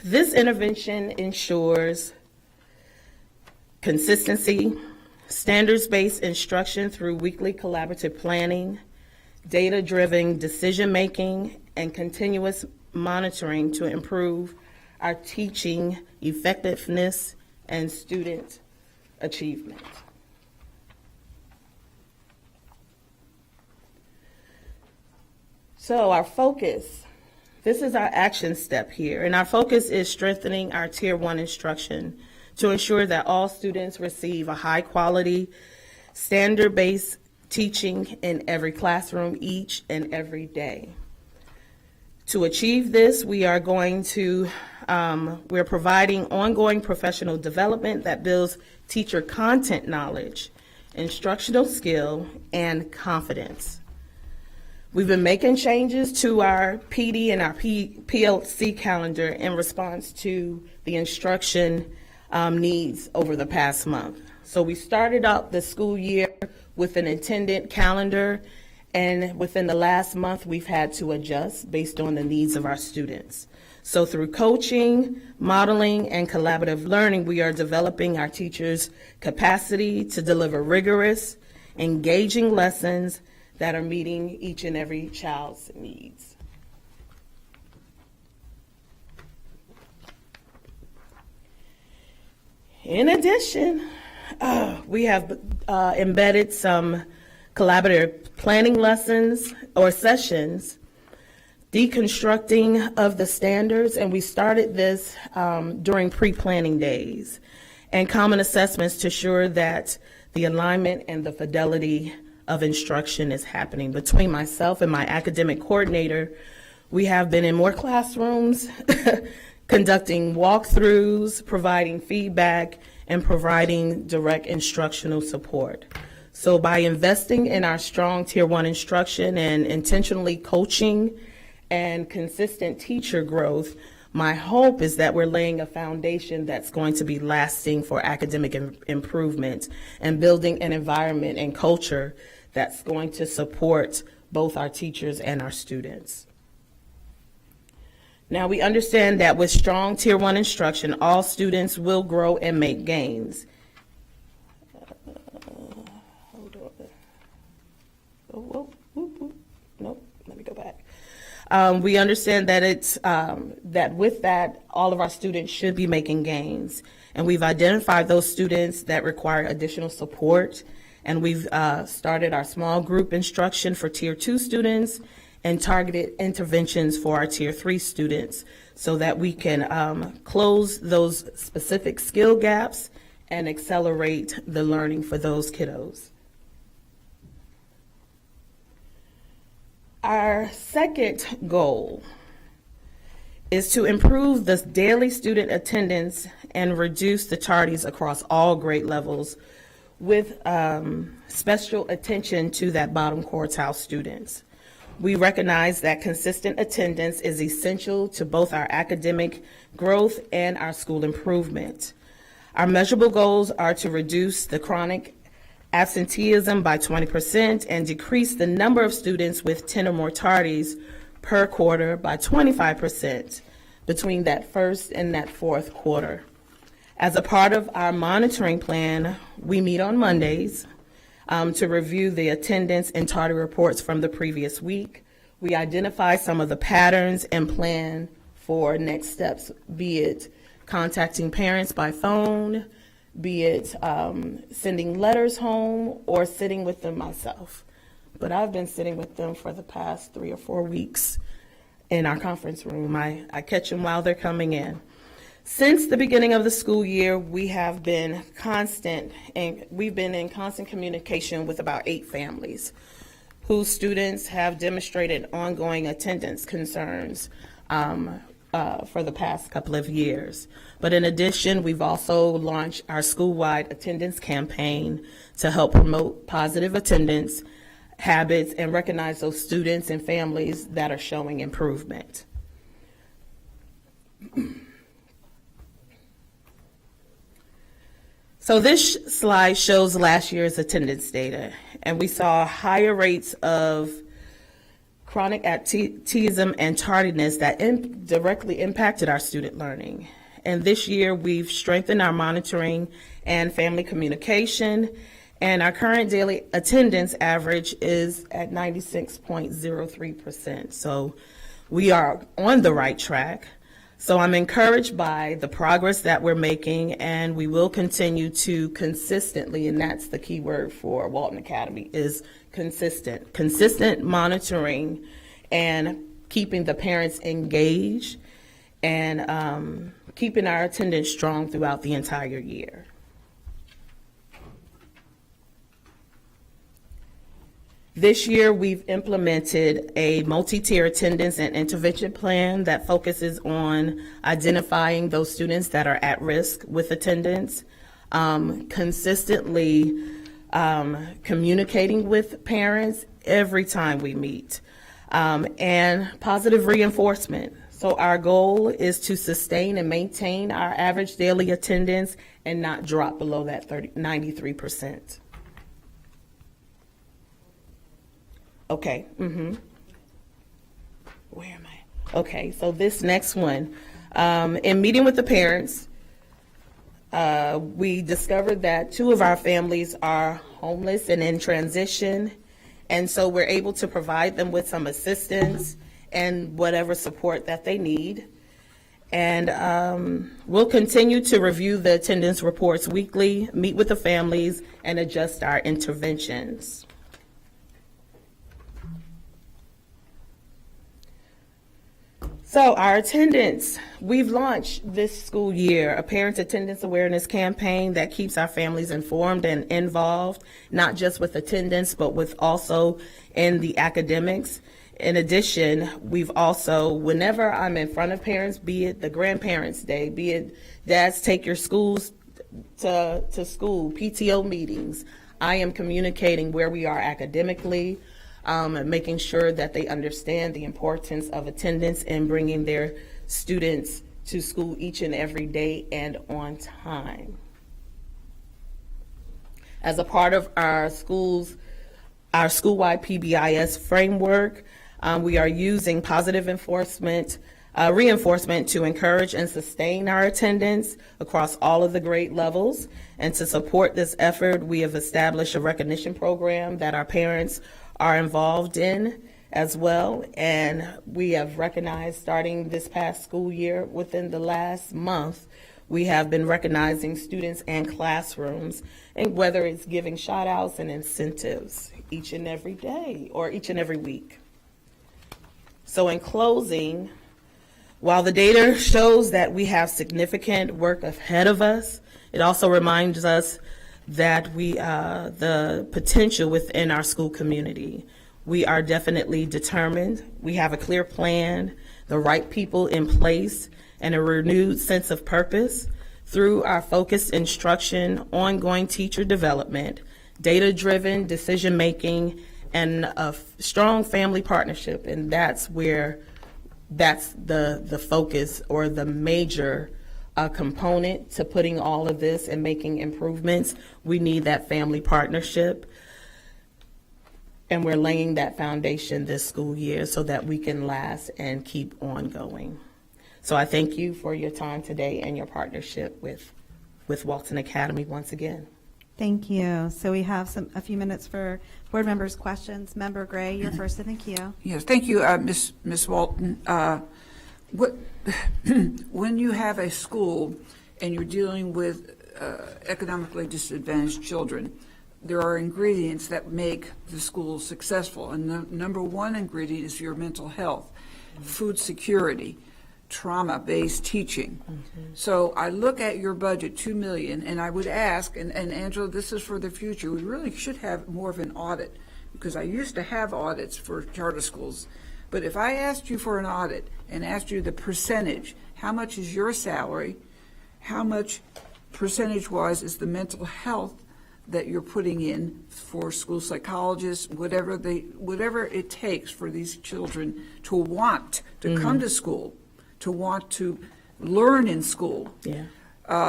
This intervention ensures consistency, standards-based instruction through weekly collaborative planning, data-driven decision-making, and continuous monitoring to improve our teaching effectiveness and student achievement. So our focus, this is our action step here, and our focus is strengthening our Tier 1 instruction to ensure that all students receive a high-quality, standard-based teaching in every classroom each and every day. To achieve this, we're providing ongoing professional development that builds teacher content knowledge, instructional skill, and confidence. We've been making changes to our PD and our PLC calendar in response to the instruction needs over the past month. So we started out the school year with an intended calendar, and within the last month, we've had to adjust based on the needs of our students. So through coaching, modeling, and collaborative learning, we are developing our teachers' capacity to deliver rigorous, engaging lessons that are meeting each and every child's needs. In addition, we have embedded some collaborative planning lessons or sessions, deconstructing of the standards, and we started this during pre-planning days, and common assessments to ensure that the alignment and the fidelity of instruction is happening. Between myself and my academic coordinator, we have been in more classrooms, conducting walkthroughs, providing feedback, and providing direct instructional support. So by investing in our strong Tier 1 instruction and intentionally coaching and consistent teacher growth, my hope is that we're laying a foundation that's going to be lasting for academic improvement and building an environment and culture that's going to support both our teachers and our students. Now, we understand that with strong Tier 1 instruction, all students will grow and make gains. Hold on. Nope, let me go back. We understand that that with that, all of our students should be making gains. And we've identified those students that require additional support. And we've started our small group instruction for Tier 2 students and targeted interventions for our Tier 3 students so that we can close those specific skill gaps and accelerate the learning for those kiddos. Our second goal is to improve the daily student attendance and reduce the tardies across all grade levels with special attention to that bottom quartile students. We recognize that consistent attendance is essential to both our academic growth and our school improvement. Our measurable goals are to reduce the chronic absenteeism by 20% and decrease the number of students with 10 or more tardies per quarter by 25% between that first and that fourth quarter. As a part of our monitoring plan, we meet on Mondays to review the attendance and tardy reports from the previous week. We identify some of the patterns and plan for next steps, be it contacting parents by phone, be it sending letters home or sitting with them myself. But I've been sitting with them for the past 3 or 4 weeks in our conference room. I catch them while they're coming in. Since the beginning of the school year, we have been we've been in constant communication with about 8 families whose students have demonstrated ongoing attendance concerns for the past couple of years. But in addition, we've also launched our school-wide attendance campaign to help promote positive attendance habits and recognize those students and families that are showing improvement. So this slide shows last year's attendance data, and we saw higher rates of chronic absenteeism and tardiness that directly impacted our student learning. And this year, we've strengthened our monitoring and family communication, and our current daily attendance average is at 96.03%. So we are on the right track. So I'm encouraged by the progress that we're making, and we will continue to consistently, and that's the key word for Walton Academy, is consistent monitoring and keeping the parents engaged and keeping our attendance strong throughout the entire year. This year, we've implemented a multi-tier attendance and intervention plan that focuses on identifying those students that are at risk with attendance, consistently communicating with parents every time we meet, and positive reinforcement. So our goal is to sustain and maintain our average daily attendance and not drop below that 93%. Okay. Where am I? Okay, so this next one. In meeting with the parents, we discovered that 2 of our families are homeless and in transition, and so we're able to provide them with some assistance and whatever support that they need. And we'll continue to review the attendance reports weekly, meet with the families, and adjust our interventions. So our attendance, we've launched this school year a parent attendance awareness campaign that keeps our families informed and involved, not just with attendance, but with also in the academics. In addition, we've also, whenever I'm in front of parents, be it the grandparents' day, be it dads take your schools to school, PTO meetings, I am communicating where we are academically, and making sure that they understand the importance of attendance and bringing their students to school each and every day and on time. As a part of our schoolwide PBIS framework, we are using positive reinforcement to encourage and sustain our attendance across all of the grade levels. And to support this effort, we have established a recognition program that our parents are involved in as well. And we have recognized, starting this past school year, within the last month, we have been recognizing students and classrooms, and whether it's giving shout outs and incentives each and every day or each and every week. So in closing, while the data shows that we have significant work ahead of us, it also reminds us that the potential within our school community. We are definitely determined. We have a clear plan, the right people in place, and a renewed sense of purpose through our focused instruction, ongoing teacher development, data-driven decision-making, and a strong family partnership. And that's the focus or the major component to putting all of this and making improvements. We need that family partnership, and we're laying that foundation this school year so that we can last and keep on going. So I thank you for your time today and your partnership with Walton Academy once again. Thank you. So we have a few minutes for board members' questions. Member Gray, you're first in the queue. Yes, thank you, Ms. Walton. When you have a school and you're dealing with economically disadvantaged children, there are ingredients that make the school successful. And the number one ingredient is your mental health, food security, trauma-based teaching. So I look at your budget, $2 million, and I would ask, and Angela, this is for the future, we really should have more of an audit, because I used to have audits for charter schools. But if I asked you for an audit and asked you the percentage, how much is your salary, how much percentage-wise is the mental health that you're putting in for school psychologists, whatever it takes for these children to want to come to school, to want to learn in school. Yeah.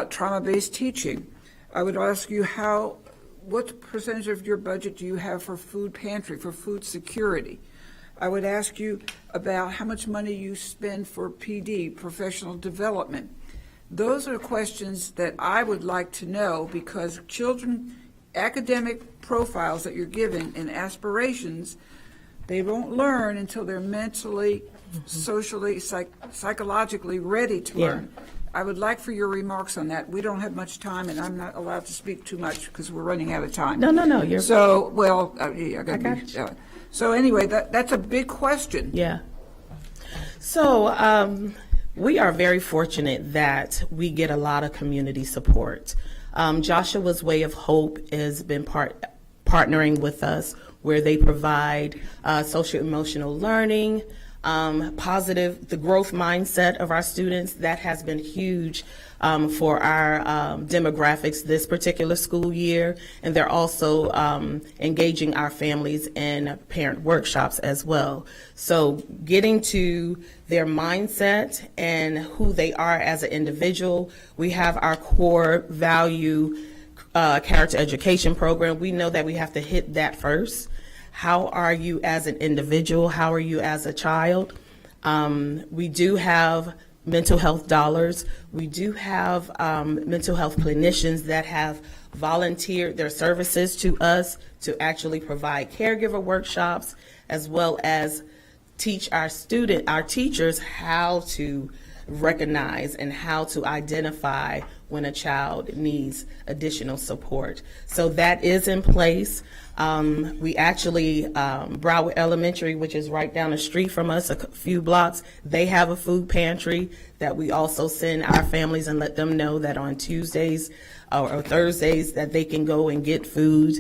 Trauma-based teaching. I would ask you what percentage of your budget do you have for food pantry, for food security? I would ask you about how much money you spend for PD, professional development. Those are questions that I would like to know, because children, academic profiles that you're giving and aspirations, they won't learn until they're mentally, socially, psychologically ready to learn. I would like for your remarks on that. We don't have much time, and I'm not allowed to speak too much because we're running out of time. No. You're So, well, so anyway, that's a big question. Yeah. So we are very fortunate that we get a lot of community support. Joshua's Way of Hope has been partnering with us, where they provide social emotional learning, the growth mindset of our students. That has been huge for our demographics this particular school year. And they're also engaging our families in parent workshops as well. So getting to their mindset and who they are as an individual, we have our core value character education program. We know that we have to hit that first. How are you as an individual? How are you as a child? We do have mental health dollars. We do have mental health clinicians that have volunteered their services to us to actually provide caregiver workshops, as well as teach our teachers how to recognize and how to identify when a child needs additional support. So that is in place. We actually, Broward Elementary, which is right down the street from us, a few blocks, they have a food pantry that we also send our families and let them know that on Tuesdays or Thursdays that they can go and get food.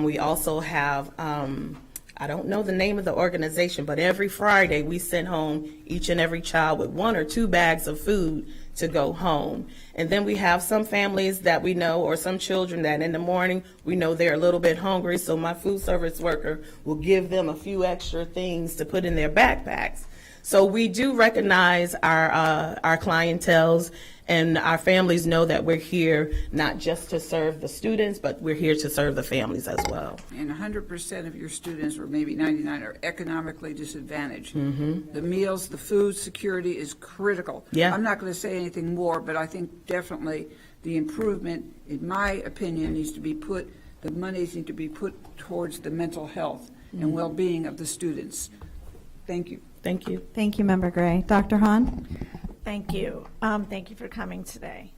We also have, I don't know the name of the organization, but every Friday we send home each and every child with 1 or 2 bags of food to go home. And then we have some families that we know, or some children that in the morning we know they're a little bit hungry, so my food service worker will give them a few extra things to put in their backpacks. So we do recognize our clientels, and our families know that we're here not just to serve the students, but we're here to serve the families as well. And 100% of your students, or maybe 99, are economically disadvantaged. The meals, the food security is critical. Yeah. I'm not going to say anything more, but I think definitely the improvement, in my opinion, needs to be put, the monies need to be put towards the mental health and well-being of the students. Thank you. Thank you. Thank you, Member Gray. Dr. Hahn? Thank you. Thank you for coming today.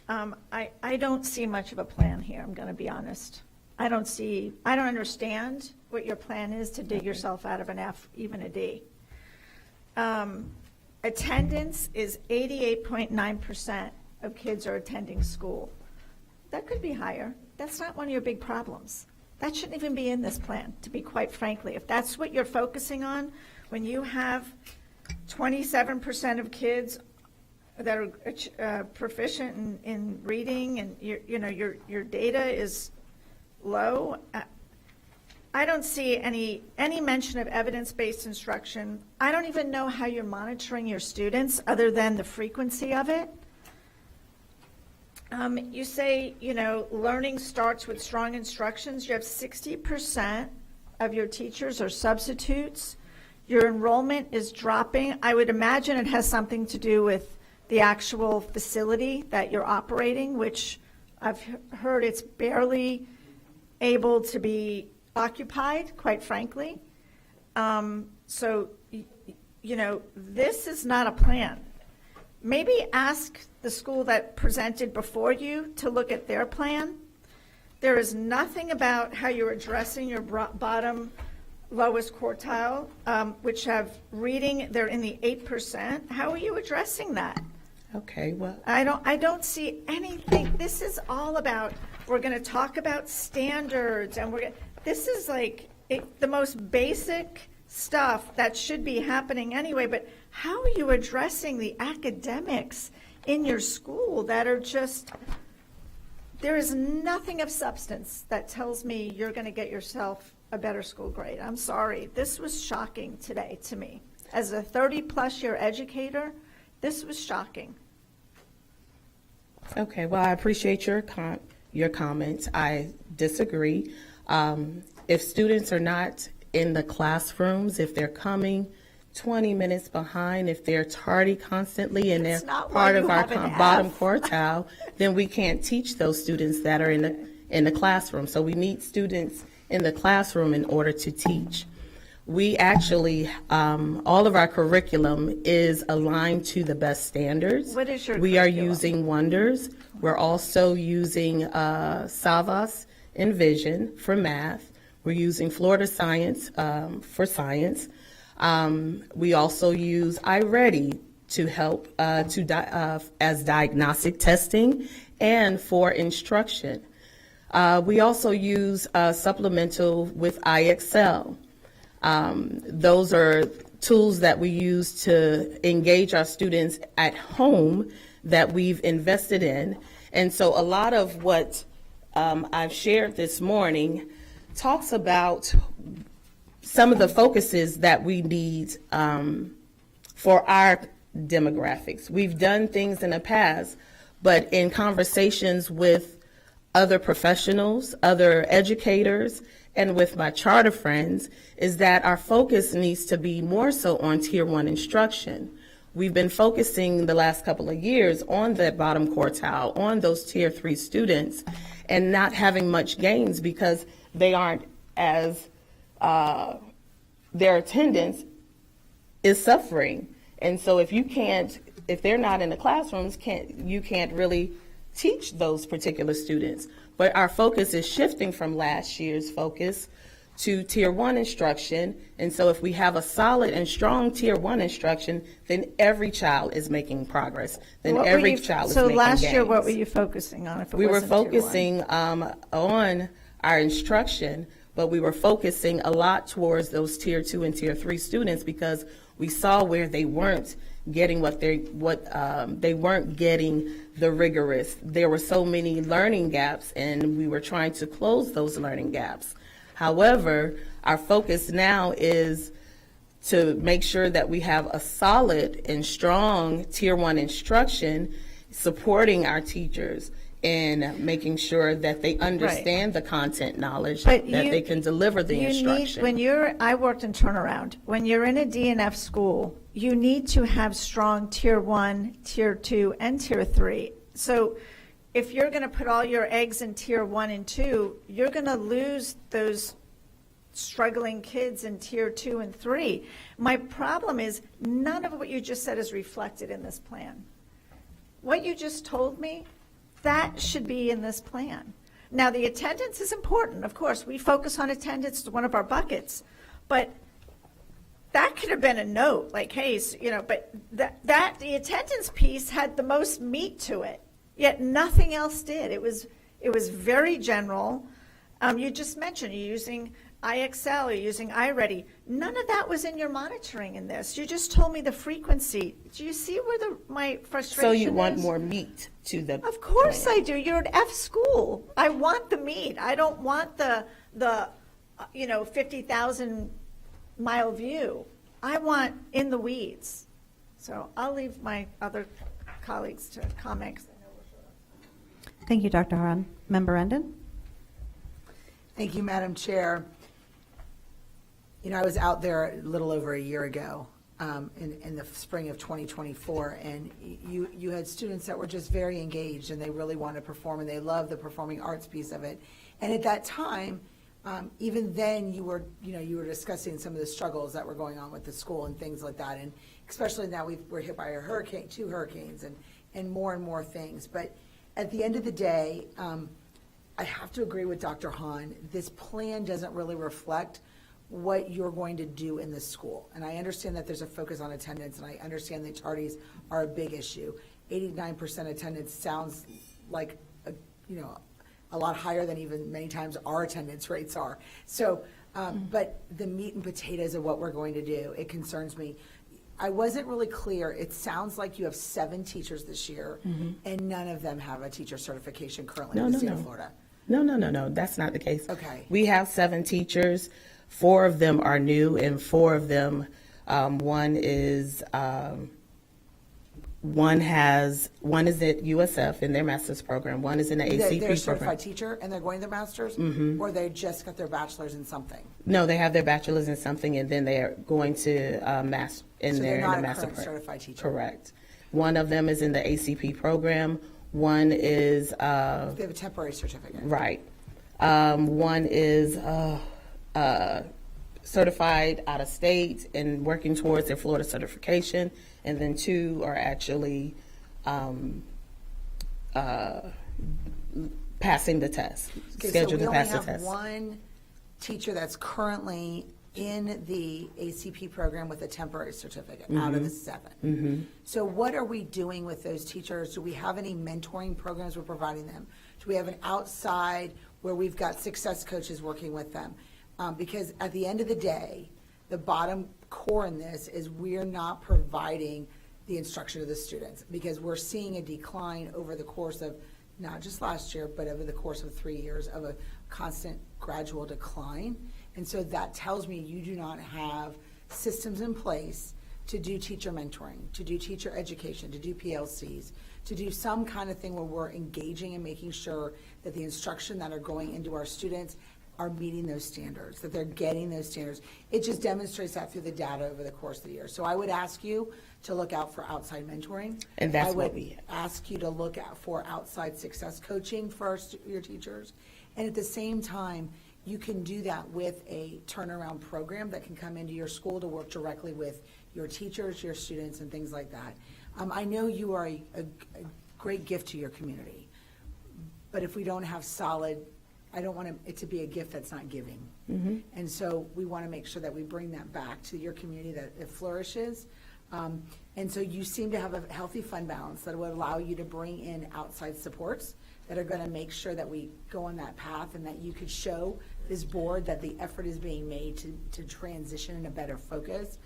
I don't see much of a plan here, I'm going to be honest. I don't understand what your plan is to dig yourself out of an F, even a D. Attendance is 88.9% of kids are attending school. That could be higher. That's not one of your big problems. That shouldn't even be in this plan, to be quite frankly. If that's what you're focusing on, when you have 27% of kids that are proficient in reading, and your data is low, I don't see any mention of evidence-based instruction. I don't even know how you're monitoring your students other than the frequency of it. You say, learning starts with strong instructions. You have 60% of your teachers are substitutes. Your enrollment is dropping. I would imagine it has something to do with the actual facility that you're operating, which I've heard it's barely able to be occupied, quite frankly. So, this is not a plan. Maybe ask the school that presented before you to look at their plan. There is nothing about how you're addressing your bottom lowest quartile, which have reading, they're in the 8%. How are you addressing that? Okay, well, I don't see anything. This is all about, we're going to talk about standards, and this is like the most basic stuff that should be happening anyway, but how are you addressing the academics in your school that are just, there is nothing of substance that tells me you're going to get yourself a better school grade. I'm sorry. This was shocking today to me. As a 30-plus year educator, this was shocking. okay, well, I appreciate your comments. I disagree. If students are not in the classrooms, if they're coming 20 minutes behind, if they're tardy constantly and they're That's not why part you of our have an F. bottom quartile, then we can't teach those students that are in the classroom. So we need students in the classroom in order to teach. We actually, all of our curriculum is aligned to the best standards. What is your We are curriculum? using Wonders. We're also using Savas Envision for math. We're using Florida Science for science. We also use iReady to help as diagnostic testing and for instruction. We also use supplemental with iExcel. Those are tools that we use to engage our students at home that we've invested in. And so a lot of what I've shared this morning talks about some of the focuses that we need for our demographics. We've done things in the past, but in conversations with other professionals, other educators, and with my charter friends, is that our focus needs to be more so on Tier 1 instruction. We've been focusing the last couple of years on that bottom quartile, on those Tier 3 students, and not having much gains because they aren't as, their attendance is suffering. And so if you can't if they're not in the classrooms, you can't really teach those particular students. But our focus is shifting from last year's focus to Tier 1 instruction. And so if we have a solid and strong Tier 1 instruction, then every child is making progress. Then What were every you- child is So making last year, what gains. were you focusing on if it We were wasn't Tier 1? focusing on our instruction, but we were focusing a lot towards those Tier 2 and Tier 3 students because we saw where they weren't getting they weren't getting the rigorous. There were so many learning gaps, and we were trying to close those learning gaps. However, our focus now is to make sure that we have a solid and strong Tier 1 instruction supporting our teachers and making sure that they understand the content knowledge, But that you- they can deliver the You need, instruction. I worked in turnaround. When you're in a DNF school, you need to have strong Tier 1, Tier 2, and Tier 3. So if you're going to put all your eggs in Tier 1 and 2, you're going to lose those struggling kids in Tier 2 and 3. My problem is none of what you just said is reflected in this plan. What you just told me, that should be in this plan. Now, the attendance is important, of course. We focus on attendance, it's one of our buckets. But that could have been a note, like, hey, but the attendance piece had the most meat to it, yet nothing else did. It was very general. You just mentioned you're using IXL, you're using iReady. None of that was in your monitoring in this. You just told me the frequency. Do you see where my frustration So is? you want more meat to the Of course plan. I do. You're an F school. I want the meat. I don't want the 50,000 mile view. I want in the weeds. So I'll leave my other colleagues to comment. 'Cause I know we're short on Thank you, Dr. Haran. Member Rendon? Thank you, Madam Chair. I was out there a little over a year ago, in the spring of 2024, and you had students that were just very engaged, and they really wanted to perform, and they loved the performing arts piece of it. And at that time, even then, you were discussing some of the struggles that were going on with the school and things like that, and especially now we're hit by two hurricanes, and more things. But at the end of the day, I have to agree with Dr. Hahn. This plan doesn't really reflect what you're going to do in the school. And I understand that there's a focus on attendance, and I understand that tardies are a big issue. 89% attendance sounds like a lot higher than even many times our attendance rates are. So, but the meat and potatoes of what we're going to do, it concerns me. I wasn't really clear. It sounds like you have 7 teachers this year, and none of them have a teacher certification currently in the state of Florida. No, that's not the case. Okay. We have 7 teachers. 4 of them are new, and 4 of them, one is at USF in their master's program. One is in the ACP program. They're a certified teacher, and they're going to their master's, or they just got their bachelor's in something. No, they have their bachelor's in something, and then they are going to master in So they're their not in a the master current program. certified teacher. Correct. One of them is in the ACP program. One is They have a temporary certificate. right. One is certified out of state and working towards their Florida certification, and then 2 are actually passing the test, Okay, scheduled to pass the So we only have test. one teacher that's currently in the ACP program with a temporary certificate out of the 7. So what are we doing with those teachers? Do we have any mentoring programs we're providing them? Do we have an outside where we've got success coaches working with them? Because at the end of the day, the bottom core in this is we're not providing the instruction to the students because we're seeing a decline over the course of not just last year, but over the course of 3 years of a constant gradual decline. And so that tells me you do not have systems in place to do teacher mentoring, to do teacher education, to do PLCs, to do some kind of thing where we're engaging and making sure that the instruction that are going into our students are meeting those standards, that they're getting those standards. It just demonstrates that through the data over the course of the year. So I would ask you to look out for outside mentoring. And that's I what would we have. ask you to look out for outside success coaching for your teachers. And at the same time, you can do that with a turnaround program that can come into your school to work directly with your teachers, your students, and things like that. I know you are a great gift to your community, but if we don't have solid, I don't want it to be a gift that's not giving. And so we want to make sure that we bring that back to your community, that it flourishes. And so you seem to have a healthy fund balance that would allow you to bring in outside supports that are going to make sure that we go on that path, and that you could show this board that the effort is being made to transition in a better focus.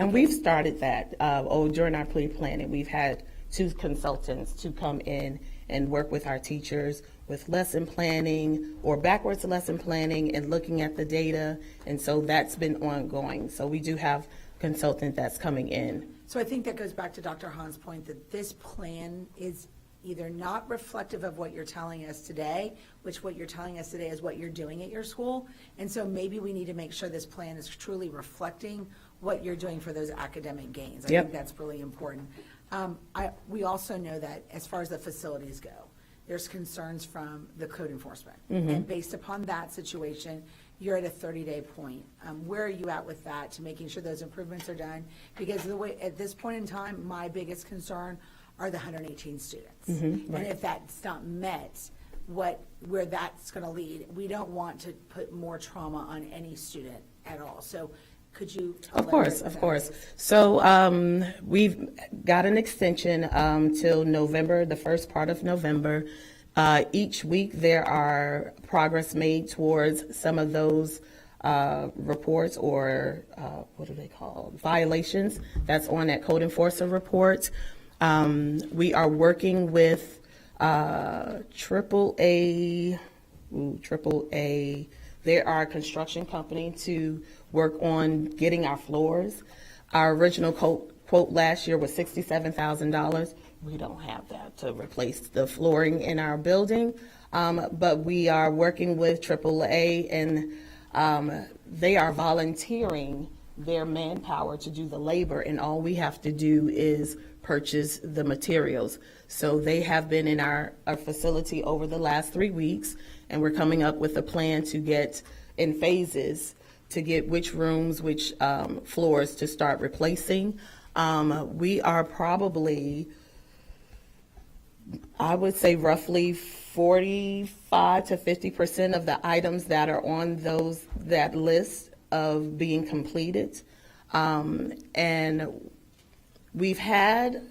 And we've started that during our pre-planning. We've had 2 consultants to come in and work with our teachers with lesson planning or backwards lesson planning and looking at the data. And so that's been ongoing. So we do have a consultant that's coming in. So I think that goes back to Dr. Hahn's point that this plan is either not reflective of what you're telling us today, which what you're telling us today is what you're doing at your school. And so maybe we need to make sure this plan is truly reflecting what you're doing for those academic gains. I Yep. think that's really important. We also know that as far as the facilities go, there's concerns from the code enforcement. And based upon that situation, you're at a 30-day point. Where are you at with that to making sure those improvements are done? Because the way, at this point in time, my biggest concern are the 118 students. And if that's not met, where that's going to lead, we don't want to put more trauma on any student at all. So could you Of elaborate on of that, course. please? So we've got an extension till November, the first part of November. Each week there are progress made towards some of those reports or what are they called? Violations that's on that code enforcer report. We are working with AAA. They're our construction company to work on getting our floors. Our original quote last year was $67,000. We don't have that to replace the flooring in our building, but we are working with AAA, and they are volunteering their manpower to do the labor, and all we have to do is purchase the materials. So they have been in our facility over the last 3 weeks, and we're coming up with a plan to get in phases to get which rooms, which floors to start replacing. We are probably, I would say roughly 45 to 50% of the items that are on that list of being completed. And we've had.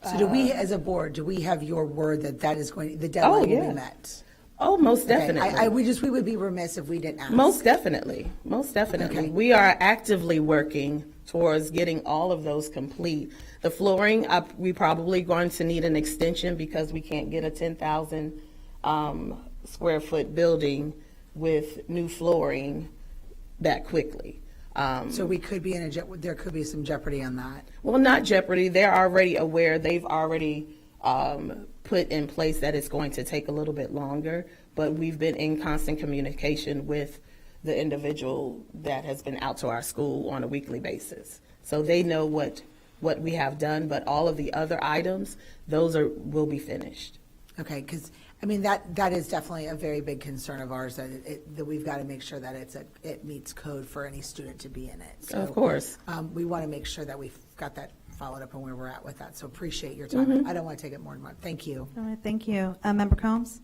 So do we, as a board, do we have your word that that is going, the deadline will be yeah. met? Oh, most Okay. definitely. We would be remiss if we didn't ask. Most definitely. Most definitely. Okay. We are actively working towards getting all of those complete. The flooring, we probably going to need an extension because we can't get a 10,000 square foot building with new flooring that quickly. So we could be there could be some jeopardy on that. Well, not jeopardy. They're already aware. They've already put in place that it's going to take a little bit longer, but we've been in constant communication with the individual that has been out to our school on a weekly basis. So they know what we have done, but all of the other items, those will be finished. Okay, because, I mean, that is definitely a very big concern of ours, that we've got to make sure that it meets code for any student to be in it. So, Of course. we want to make sure that we've got that followed up on where we're at with that. So appreciate your time. I don't want to take it more than one. Thank you. All right, thank you. Member Combs?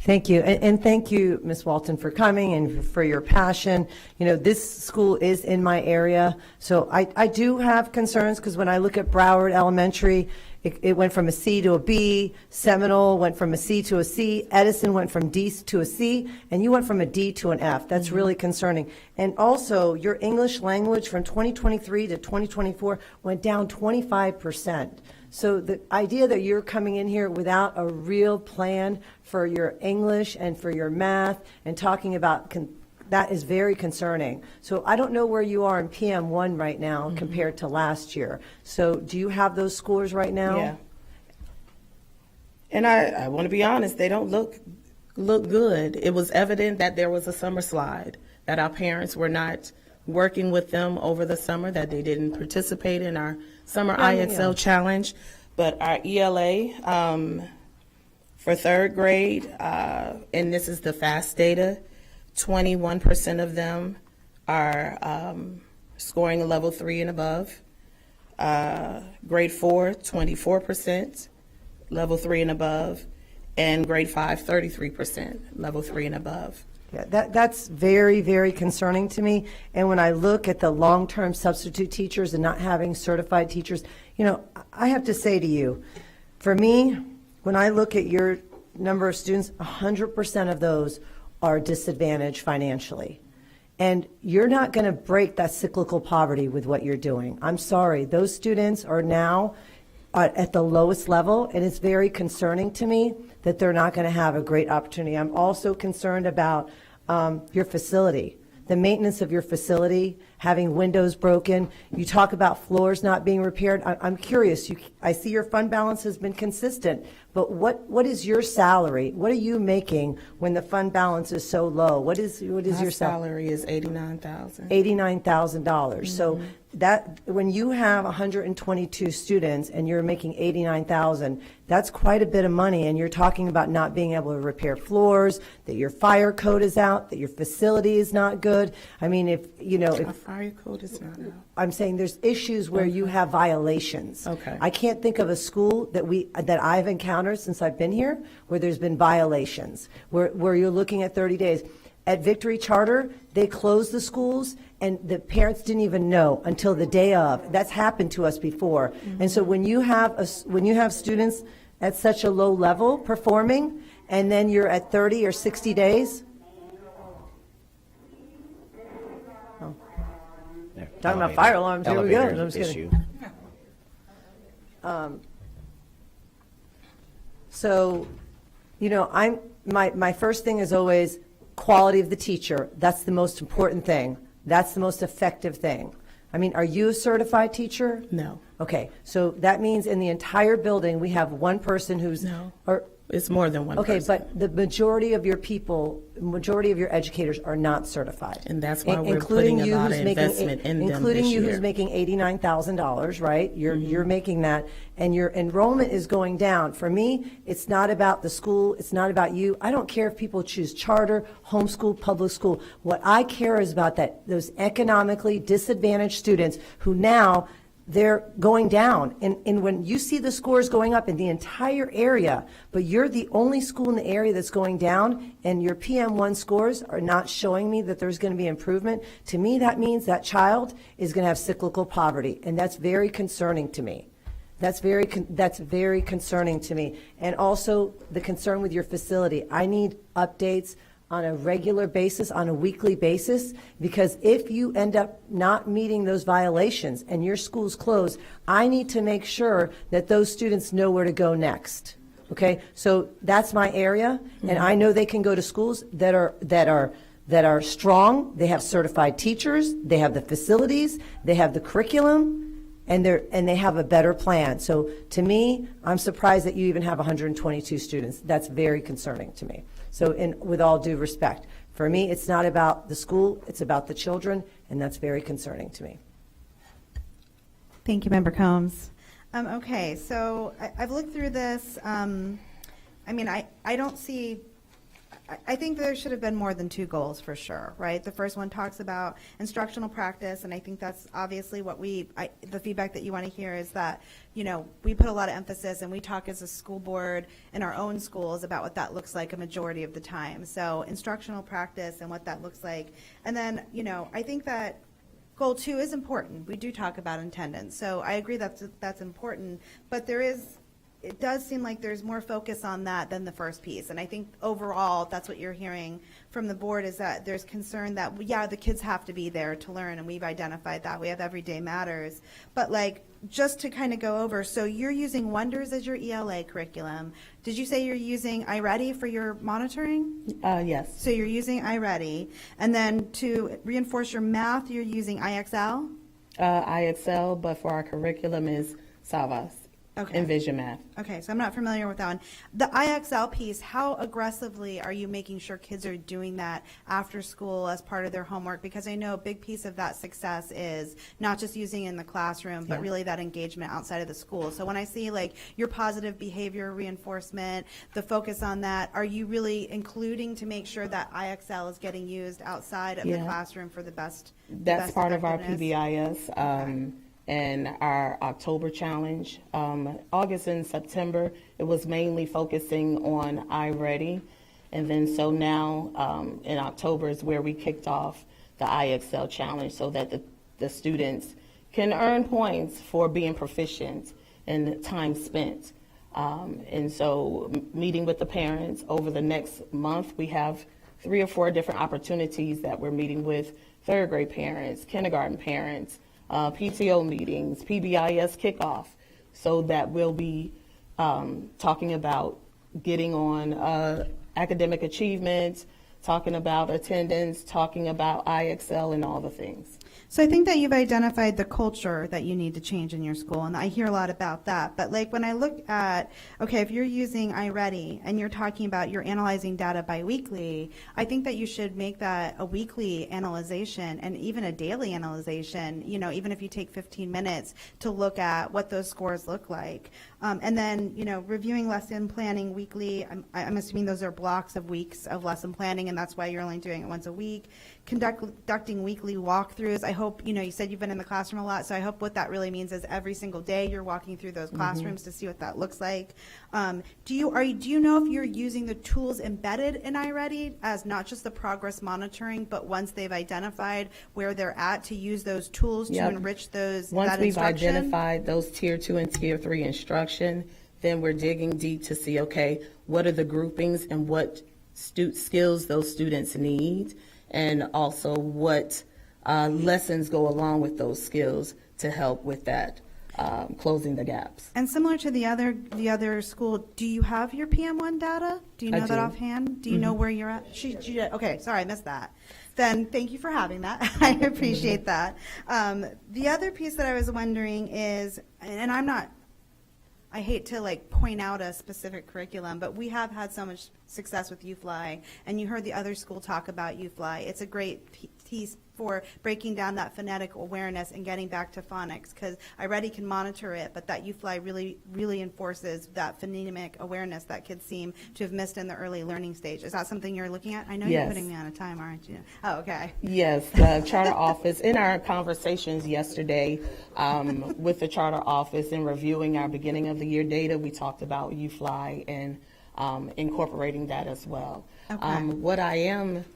Thank you. And thank you, Ms. Walton, for coming and for your passion. You know, this school is in my area, so I do have concerns because when I look at Broward Elementary, it went from a C to a B, Seminole went from a C to a C, Edison went from D to a C, and you went from a D to an F. That's really concerning. And also, your English language from 2023 to 2024 went down 25%. So the idea that you're coming in here without a real plan for your English and for your math and talking about that is very concerning. So I don't know where you are in PM1 right now compared to last year. So do you have those scores right now? Yeah. And I want to be honest, they don't look good. It was evident that there was a summer slide, that our parents were not working with them over the summer, that they didn't participate in our summer IXL challenge. But our ELA for third grade, and this is the FAST data, 21% of them are scoring a level 3 and above. Grade 4, 24%, level 3 and above, and grade 5, 33%, level 3 and above. Yeah, that's very, very concerning to me. And when I look at the long-term substitute teachers and not having certified teachers, you know, I have to say to you, for me, when I look at your number of students, 100% of those are disadvantaged financially. And you're not going to break that cyclical poverty with what you're doing. I'm sorry. Those students are now at the lowest level, and it's very concerning to me that they're not going to have a great opportunity. I'm also concerned about your facility, the maintenance of your facility, having windows broken. You talk about floors not being repaired. I'm curious. I see your fund balance has been consistent, but what is your salary? What are you making when the fund balance is so low? What is My your salary? salary is $89,000. $89,000. So that when you have 122 students and you're making $89,000, that's quite a bit of money. And you're talking about not being able to repair floors, that your fire code is out, that your facility is not good. I mean, if Our fire code is not out. I'm saying there's issues where you have violations. Okay. I can't think of a school that I've encountered since I've been here where there's been violations, where you're looking at 30 days. At Victory Charter, they closed the schools, and the parents didn't even know until the day of. That's happened to us before. And so when you have students at such a low level performing, and then you're at 30 or 60 days, talking about fire alarms, here we go. Elevator I'm just issue. So, my first thing is always quality of the teacher. That's the most important thing. That's the most effective thing. I mean, are you a certified teacher? No. Okay, so that means in the entire building, we have one person who's. No. Or, It's more than one okay, person. but the majority of your people, majority of your educators are not certified. And that's why we're Including putting a you lot who's of making investment in them Including this you who's year. making $89,000, right? You're making that, and your enrollment is going down. For me, it's not about the school, it's not about you. I don't care if people choose charter, homeschool, public school. What I care is about those economically disadvantaged students who now they're going down. And when you see the scores going up in the entire area, but you're the only school in the area that's going down, and your PM1 scores are not showing me that there's going to be improvement, to me that means that child is going to have cyclical poverty, and that's very concerning to me. That's very concerning to me. And also the concern with your facility. I need updates on a regular basis, on a weekly basis, because if you end up not meeting those violations and your school's closed, I need to make sure that those students know where to go next. Okay, so that's my area, and I know they can go to schools that are strong. They have certified teachers, they have the facilities, they have the curriculum, and they have a better plan. So to me, I'm surprised that you even have 122 students. That's very concerning to me. So with all due respect, for me, it's not about the school, it's about the children, and that's very concerning to me. Thank you, Member Combs. Okay, so I've looked through this. I mean, I don't see, I think there should have been more than 2 goals for sure, right? The first one talks about instructional practice, and I think that's obviously what the feedback that you want to hear is that, we put a lot of emphasis and we talk as a school board in our own schools about what that looks like a majority of the time. So instructional practice and what that looks like. And then, I think that goal 2 is important. We do talk about attendance. So I agree that's important, but it does seem like there's more focus on that than the first piece. And I think overall, that's what you're hearing from the board is that there's concern that, yeah, the kids have to be there to learn, and we've identified that. We have Everyday Matters. But just to kind of go over, so you're using Wonders as your ELA curriculum. Did you say you're using iReady for your monitoring? Yes. So you're using iReady. And then to reinforce your math, you're using IXL? IXL, but for our curriculum is Savas. Okay. And Vision Math. Okay, so I'm not familiar with that one. The IXL piece, how aggressively are you making sure kids are doing that after school as part of their homework? Because I know a big piece of that success is not just using it in the classroom, but really that engagement outside of the school. So when I see your positive behavior reinforcement, the focus on that, are you really including to make sure that IXL is getting used outside of the classroom for the best That's part of our effectiveness? PBIS. and our October challenge. August and September, it was mainly focusing on iReady. And then so now in October is where we kicked off the iExcel challenge so that the students can earn points for being proficient in the time spent. And so meeting with the parents over the next month, we have 3 or 4 different opportunities that we're meeting with third grade parents, kindergarten parents, PTO meetings, PBIS kickoff, so that we'll be talking about getting on academic achievement, talking about attendance, talking about iExcel and all the things. So I think that you've identified the culture that you need to change in your school, and I hear a lot about that. But like when I look at, okay, if you're using iReady and you're talking about you're analyzing data biweekly, I think that you should make that a weekly analyzation and even a daily analyzation, you know, even if you take 15 minutes to look at what those scores look like. And then, you know, reviewing lesson planning weekly, I'm assuming those are blocks of weeks of lesson planning, and that's why you're only doing it once a week. Conducting weekly walkthroughs. I hope, you know, you said you've been in the classroom a lot, so I hope what that really means is every single day you're walking through those classrooms to see what that looks like. Do you know if you're using the tools embedded in iReady as not just the progress monitoring, but once they've identified where they're at, to use those tools to enrich those Once that we've instruction? identified those tier 2 and tier 3 instruction, then we're digging deep to see, okay, what are the groupings and what skills those students need, and also what lessons go along with those skills to help with that, closing the gaps. And similar to the other school, do you have your PM1 data? Do you I know that do. offhand? Do you know where you're at? Okay, sorry, I missed that. Then thank you for having that. I appreciate that. The other piece that I was wondering is, and I hate to like point out a specific curriculum, but we have had so much success with UFly, and you heard the other school talk about UFly. It's a great piece for breaking down that phonetic awareness and getting back to phonics, because iReady can monitor it, but that UFly really, really enforces that phonemic awareness that kids seem to have missed in the early learning stage. Is that something you're looking at? I know you're Yes. putting me on a time, aren't you? Oh, okay. Yes, the charter office, in our conversations yesterday with the charter office and reviewing our beginning of the year data, we talked about UFly and incorporating that as well. Okay.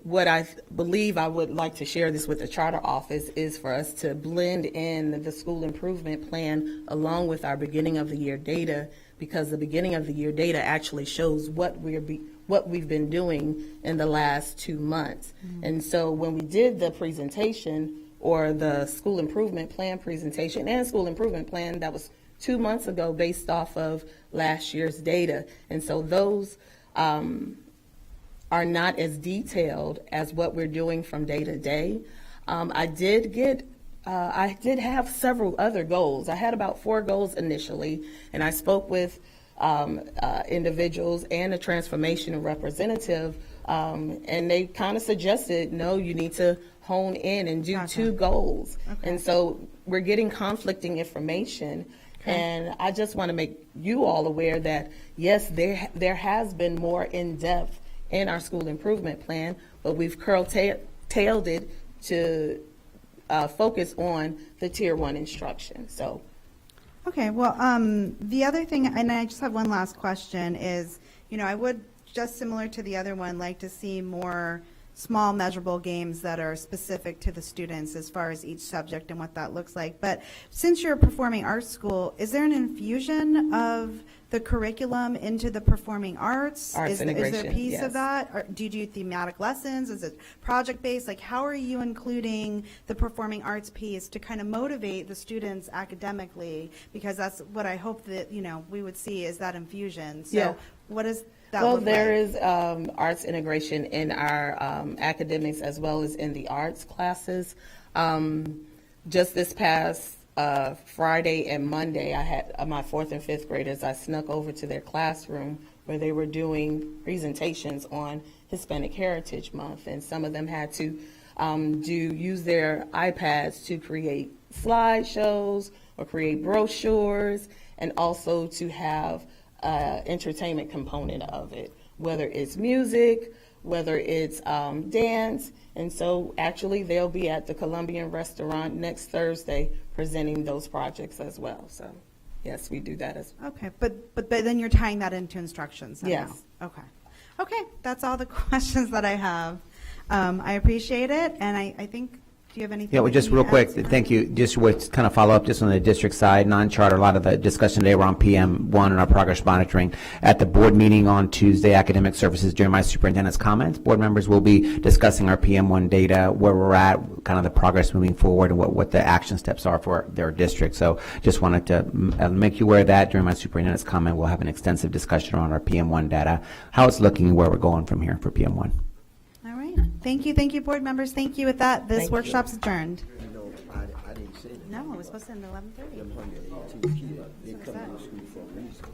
What I believe I would like to share this with the charter office is for us to blend in the school improvement plan along with our beginning of the year data, because the beginning of the year data actually shows what we've been doing in the last 2 months. And so when we did the presentation, or the school improvement plan presentation and school improvement plan, that was 2 months ago based off of last year's data. And so those are not as detailed as what we're doing from day to day. I did have several other goals. I had about 4 goals initially, and I spoke with individuals and a transformation representative, and they kind of suggested, no, you need to hone in and do 2 goals. And so we're getting conflicting information. And I just want to make you all aware that, yes, there has been more in-depth in our school improvement plan, but we've curtailed it to focus on the tier 1 instruction. So, Okay, well, the other thing, and I just have one last question, is, you know, I would, just similar to the other one, like to see more small measurable games that are specific to the students as far as each subject and what that looks like. But since you're a performing arts school, is there an infusion of the curriculum into the performing arts? Arts Is there a integration, piece yes. of that? Or do you do thematic lessons? Is it project-based? Like, how are you including the performing arts piece to kind of motivate the students academically? Because that's what I hope that, you know, we would see is that infusion. So Yeah. what is that well, look there like? is arts integration in our academics as well as in the arts classes. Just this past Friday and Monday, I had my 4th and 5th graders, I snuck over to their classroom where they were doing presentations on Hispanic Heritage Month, and some of them had to use their iPads to create slideshows or create brochures, and also to have entertainment component of it, whether it's music, whether it's dance. And so actually, they'll be at the Colombian Restaurant next Thursday presenting those projects as well. So yes, we do that as well. Okay, but then you're tying that into instructions somehow? Yes. Okay. Okay, that's all the questions that I have. I appreciate it, and I think, do you have anything? Yeah, well, that just you real add quick, to that? thank you. Just would kind of follow up just on the district side, non-charter, a lot of the discussion today were on PM1 and our progress monitoring. At the board meeting on Tuesday, academic services, during my superintendent's comments, board members will be discussing our PM1 data, where we're at, kind of the progress moving forward, and what the action steps are for their district. So just wanted to make you aware of that. During my superintendent's comment, we'll have an extensive discussion around our PM1 data, how it's looking, and where we're going from here for PM1. All right. Thank you, board members. Thank you. With that, this workshop's adjourned. You know, I didn't say that. No, it was supposed to end at 11:30. Them 118 kids, they come to the school for a reason.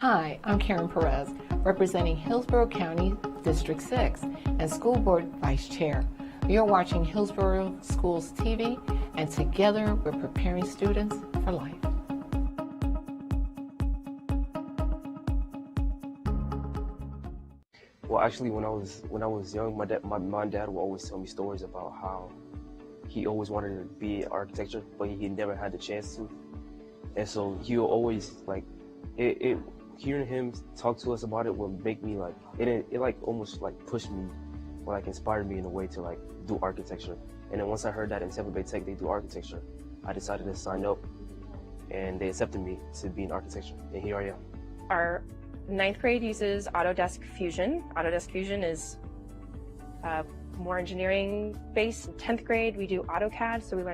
Hi, I'm Karen Perez, representing Hillsborough County District 6 and School Board Vice Chair. You're watching Hillsborough Schools TV, and together we're preparing students for life. Well, actually, when I was young, my mom and dad would always tell me stories about how he always wanted to be in architecture, but he never had the chance to. And so he would always hearing him talk to us about it would make me it almost pushed me, or inspired me in a way to do architecture. And then once I heard that in Tampa Bay Tech they do architecture, I decided to sign up, and they accepted me to be in architecture, and here I am. Our 9th grade uses Autodesk Fusion. Autodesk Fusion is more engineering based. 10th grade we do AutoCAD, so we learn about